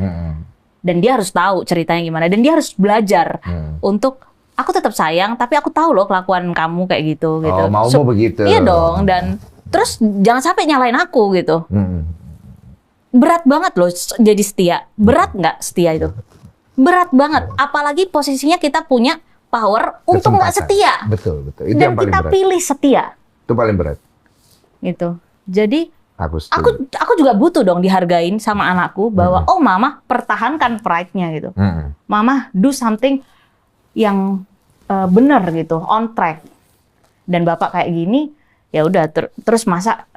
Dan dia harus tahu ceritanya gimana. Dan dia harus belajar untuk aku tetap sayang, tapi aku tahu loh kelakuan kamu kayak gitu. Maumu begitu. Iya dong. Dan terus jangan sampai nyalain aku gitu. Berat banget loh jadi setia. Berat nggak setia itu? Berat banget. Apalagi posisinya kita punya power untuk nggak setia. Betul. Itu dan yang paling kita berat. Pilih setia. Itu paling berat. Gitu. Jadi aku juga butuh dong dihargain sama anakku bahwa mama pertahankan pride-nya gitu. Mama do something yang benar gitu, on track. Dan bapak kayak gini, ya udah terus masa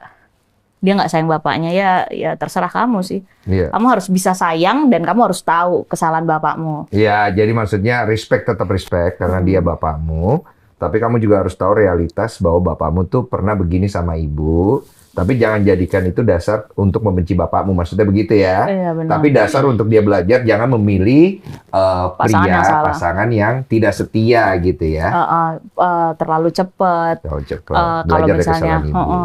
dia nggak sayang bapaknya, ya terserah kamu sih. Iya. Kamu harus bisa sayang dan kamu harus tahu kesalahan bapakmu. Iya, jadi maksudnya respect tetap respect karena dia bapakmu, tapi kamu juga harus tahu realitas bahwa bapakmu tuh pernah begini sama ibu. Tapi jangan jadikan itu dasar untuk membenci bapakmu, maksudnya begitu ya. Iya, benar. Tapi dasar untuk dia belajar, jangan memilih pasangan yang tidak setia gitu ya. Terlalu cepat. Terlalu cepat. Kalau Belajar dari misalnya, kesalahan ibu.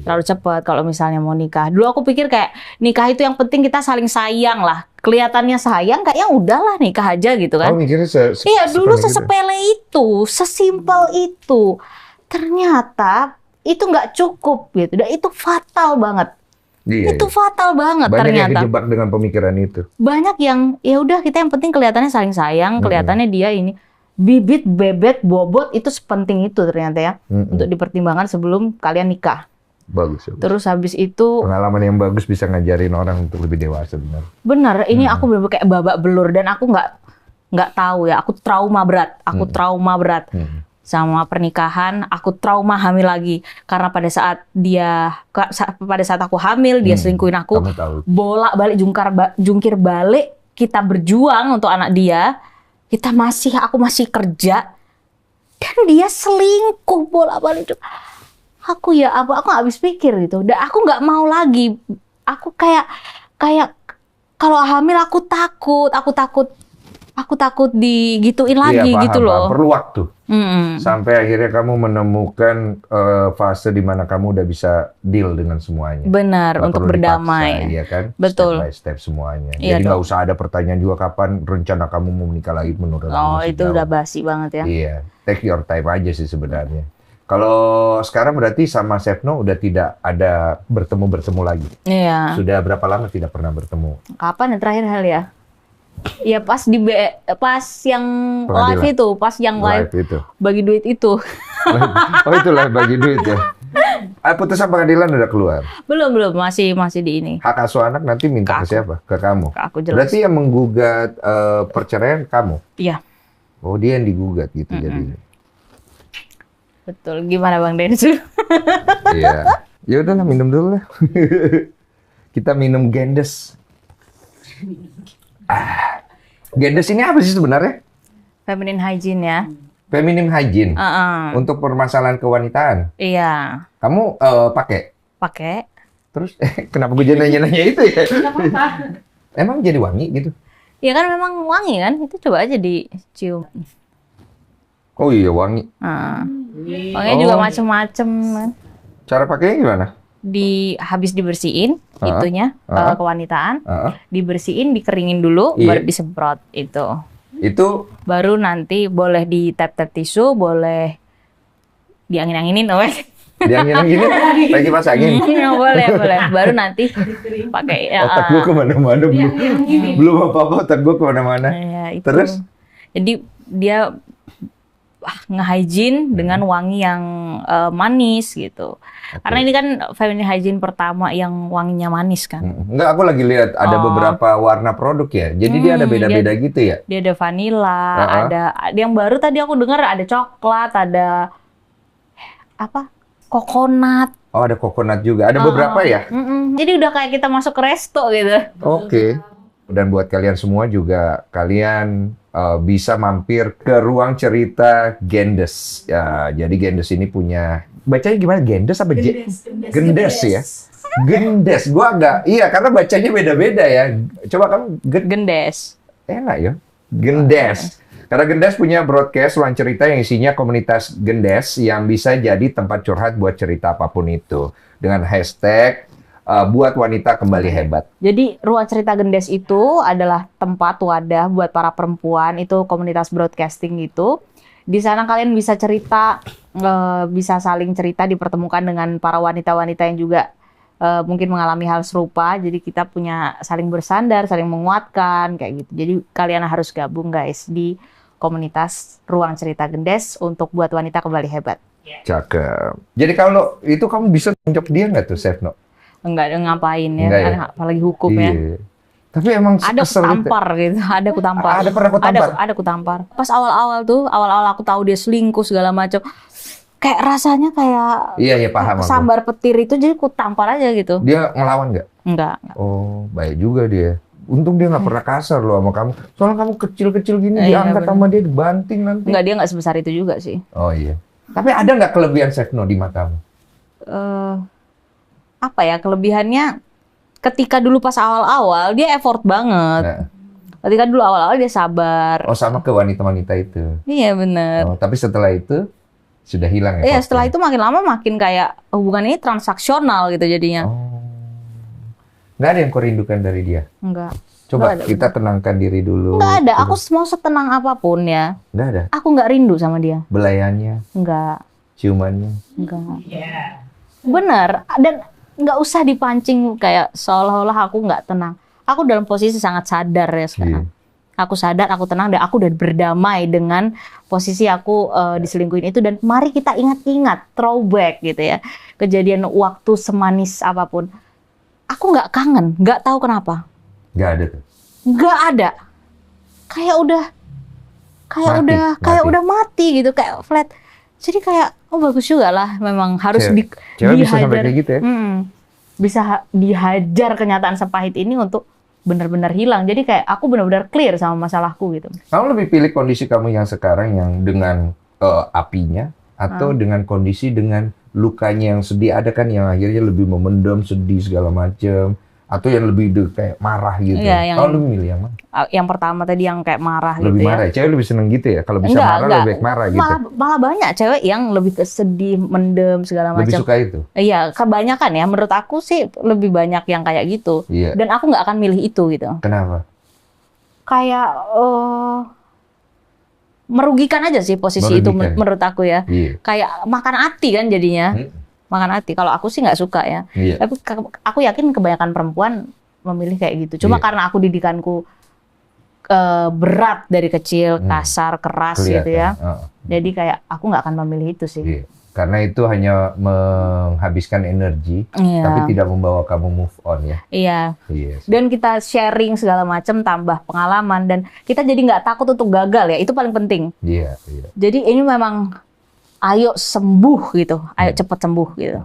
terlalu cepat. Kalau misalnya mau nikah, dulu aku pikir kayak nikah itu yang penting kita saling sayang lah. Kelihatannya sayang, kayaknya udahlah nikah aja gitu kan. Oh, mikirnya Iya, dulu gitu. sesepele itu, sesimpel itu. Ternyata itu nggak cukup gitu, dan itu fatal banget. Iya, Itu fatal banget banyak yang ternyata. kejebak dengan pemikiran itu. Banyak yang ya udah kita yang penting kelihatannya saling sayang, kelihatannya dia ini bibit, bebet, bobot itu sepenting itu ternyata ya untuk dipertimbangkan sebelum kalian nikah. Bagus. Terus habis itu Pengalaman yang bagus bisa ngajarin orang untuk lebih dewasa, benar. bener, ini aku bener-bener kayak babak belur dan aku nggak tahu ya, aku trauma berat, sama pernikahan, aku trauma hamil lagi karena pada saat aku hamil dia selingkuhin aku, Kamu tahu. bolak balik jungkir balik, kita berjuang untuk anak dia, aku masih kerja dan dia selingkuh bolak balik. Aku nggak habis pikir gitu, dan aku nggak mau lagi, aku kayak kalau hamil aku takut digituin lagi Iya, paham, gitu loh. paham. Perlu waktu. Sampai akhirnya kamu menemukan fase di mana kamu udah bisa deal dengan semuanya. Benar, Nggak untuk perlu berdamai. dipaksa, iya kan? Betul. Step by step semuanya. Iya Jadi nggak dong. usah ada pertanyaan juga kapan rencana kamu mau menikah lagi menurut aku. Oh, masih itu jauh. udah basi banget ya. Iya, take your time aja sih sebenarnya. Kalau sekarang berarti sama Sevno udah tidak ada bertemu lagi. Iya. Sudah berapa lama tidak pernah bertemu? Kapan yang terakhir kali ya? Ya pas yang Pengadilan. live itu, pas yang live itu. bagi duit itu. Oh itu live bagi duit ya. Putusan pengadilan udah keluar. Belum, masih di ini. Hak asuh anak nanti minta ke siapa? Ke kamu. Ke aku jelas. Berarti yang menggugat perceraian kamu. Iya, Oh dia yang digugat gitu jadi. betul. Gimana Bang Densu? Iya. Ya udahlah minum dulu lah. Kita minum Gendes. Gendes ini apa sih sebenarnya? Feminine hygiene ya. Feminine hygiene. Untuk permasalahan kewanitaan. Iya. Kamu pakai? Pakai. Terus kenapa gue jadi nanya-nanya itu ya? Emang jadi wangi gitu? Ya kan memang wangi kan? Itu coba aja dicium. Oh iya wangi. Wanginya juga macem-macem kan. Cara pakainya gimana? Habis dibersihin itunya kewanitaan, dibersihin, dikeringin dulu, Iya. baru disemprot itu. Itu Baru nanti boleh di tap-tap tisu, boleh diangin-anginin, diangin-angin lagi pas angin. boleh. Baru nanti pakai Otak gue kemana-mana belum apa-apa, otak gue kemana-mana. ya, itu. Terus? Jadi dia nge-hygiene dengan wangi yang manis gitu. Karena ini kan feminine hygiene pertama yang wanginya manis kan. Enggak, aku lagi lihat ada beberapa warna produk ya. Jadi dia ada beda-beda gitu ya. Dia ada vanilla, ada yang baru tadi aku dengar ada coklat, ada apa? Coconut. Oh, ada coconut juga. Ada beberapa ya? Jadi udah kayak kita masuk ke resto gitu. Oke. Dan buat kalian semua juga, kalian bisa mampir ke ruang cerita Gendes. Ya, jadi Gendes ini punya, bacanya gimana? Gendes apa Gendes ya? Gendes. Gua agak, iya karena bacanya beda-beda ya. Coba kamu Gendes. Enak ya? Gendes. Karena Gendes punya broadcast ruang cerita yang isinya komunitas Gendes yang bisa jadi tempat curhat buat cerita apapun itu. Dengan hashtag buat wanita kembali hebat. Jadi ruang cerita Gendes itu adalah tempat wadah buat para perempuan, itu komunitas broadcasting gitu. Di sana kalian bisa cerita, bisa saling cerita, dipertemukan dengan para wanita-wanita yang juga mungkin mengalami hal serupa. Jadi kita punya saling bersandar, saling menguatkan kayak gitu. Jadi kalian harus gabung guys di komunitas ruang cerita Gendes untuk buat wanita kembali hebat. Cakep. Jadi kalau itu kamu bisa tunjuk dia nggak tuh, Sevno? Enggak ada ngapain ya, Enggak ya? apalagi hukum ya. Iya. Tapi emang Ada kesel gitu. kutampar gitu, ada kutampar. Ada pernah kutampar? Ada kutampar. Pas awal-awal aku tahu dia selingkuh segala macam. kayak rasanya kayak Iya paham aku. sambar petir itu, jadi ku tampar aja gitu. Dia ngelawan nggak? Enggak. Oh, baik juga dia. Untung dia nggak pernah kasar loh sama kamu. Soalnya kamu kecil-kecil gini diangkat bener. sama dia, dibanting nanti. Enggak, dia nggak sebesar itu juga sih. Oh iya. Tapi ada nggak kelebihan Sekno di matamu? Apa ya kelebihannya? Ketika dulu pas awal-awal dia effort banget. Nah. Ketika dulu awal-awal dia sabar. Oh, sama ke wanita-wanita itu. Iya bener. Oh, tapi setelah itu sudah hilang ya? Iya, setelah itu makin lama makin kayak hubungan ini transaksional gitu jadinya. Oh. Nggak ada yang kau rindukan dari dia? Enggak. Coba Nggak ada. kita tenangkan diri dulu. Enggak ada. Aku mau setenang apapun ya. Nggak ada? Aku nggak rindu sama dia. Belayannya, Enggak. ciumannya? Enggak. Bener. Dan nggak usah dipancing kayak seolah-olah aku nggak tenang. Aku dalam posisi sangat sadar ya sekarang. Iya. Aku sadar, aku tenang, dan aku udah berdamai dengan posisi aku diselingkuhin itu. Dan mari kita ingat-ingat, throwback gitu ya. Kejadian waktu semanis apapun. Aku nggak kangen, nggak tahu kenapa. Nggak ada tuh? Nggak ada. Kayak udah mati gitu, kayak flat. Jadi kayak, oh bagus juga lah, memang harus Cewek bisa sampai kayak gitu ya? Bisa dihajar kenyataan sepahit ini untuk benar-benar hilang. Jadi kayak aku benar-benar clear sama masalahku gitu. Kamu lebih pilih kondisi kamu yang sekarang yang dengan apinya atau dengan kondisi dengan lukanya yang sedih? Ada kan yang akhirnya lebih memendam, sedih segala macam, atau yang lebih kayak marah gitu? Iya, Kamu lebih milih yang mana? Yang pertama tadi yang kayak marah Lebih gitu marah ya. ya? Cewek lebih seneng gitu ya? Kalau bisa marah lebih baik marah gitu? Malah banyak cewek yang lebih ke sedih, mendem segala macam. Lebih suka itu? Iya, kebanyakan ya. Menurut aku sih lebih banyak yang kayak gitu. Iya. Dan aku nggak akan milih itu gitu. Kenapa? Kayak merugikan aja sih posisi itu menurut aku ya. Iya. Kayak makan hati kan jadinya. Makan hati. Kalau aku sih nggak suka ya. Iya. Tapi aku yakin kebanyakan perempuan memilih kayak gitu. Cuma karena aku didikanku berat dari kecil, kasar, keras gitu ya. Jadi kayak aku nggak akan memilih itu sih. Iya. Karena itu hanya menghabiskan energi, tapi tidak membawa kamu move on ya. Iya. Yes. Dan kita sharing segala macam, tambah pengalaman, dan kita jadi nggak takut untuk gagal ya. Itu paling penting. Iya. Iya. Jadi ini memang ayo sembuh gitu, ayo cepat sembuh gitu.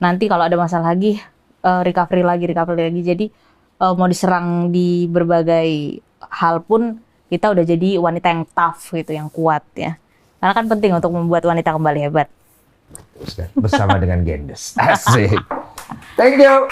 Nanti kalau ada masalah lagi, recovery lagi. Jadi mau diserang di berbagai hal pun kita udah jadi wanita yang tough gitu, yang kuat ya. Karena kan penting untuk membuat wanita kembali hebat. Bersama dengan Gendes. Asik. Thank you.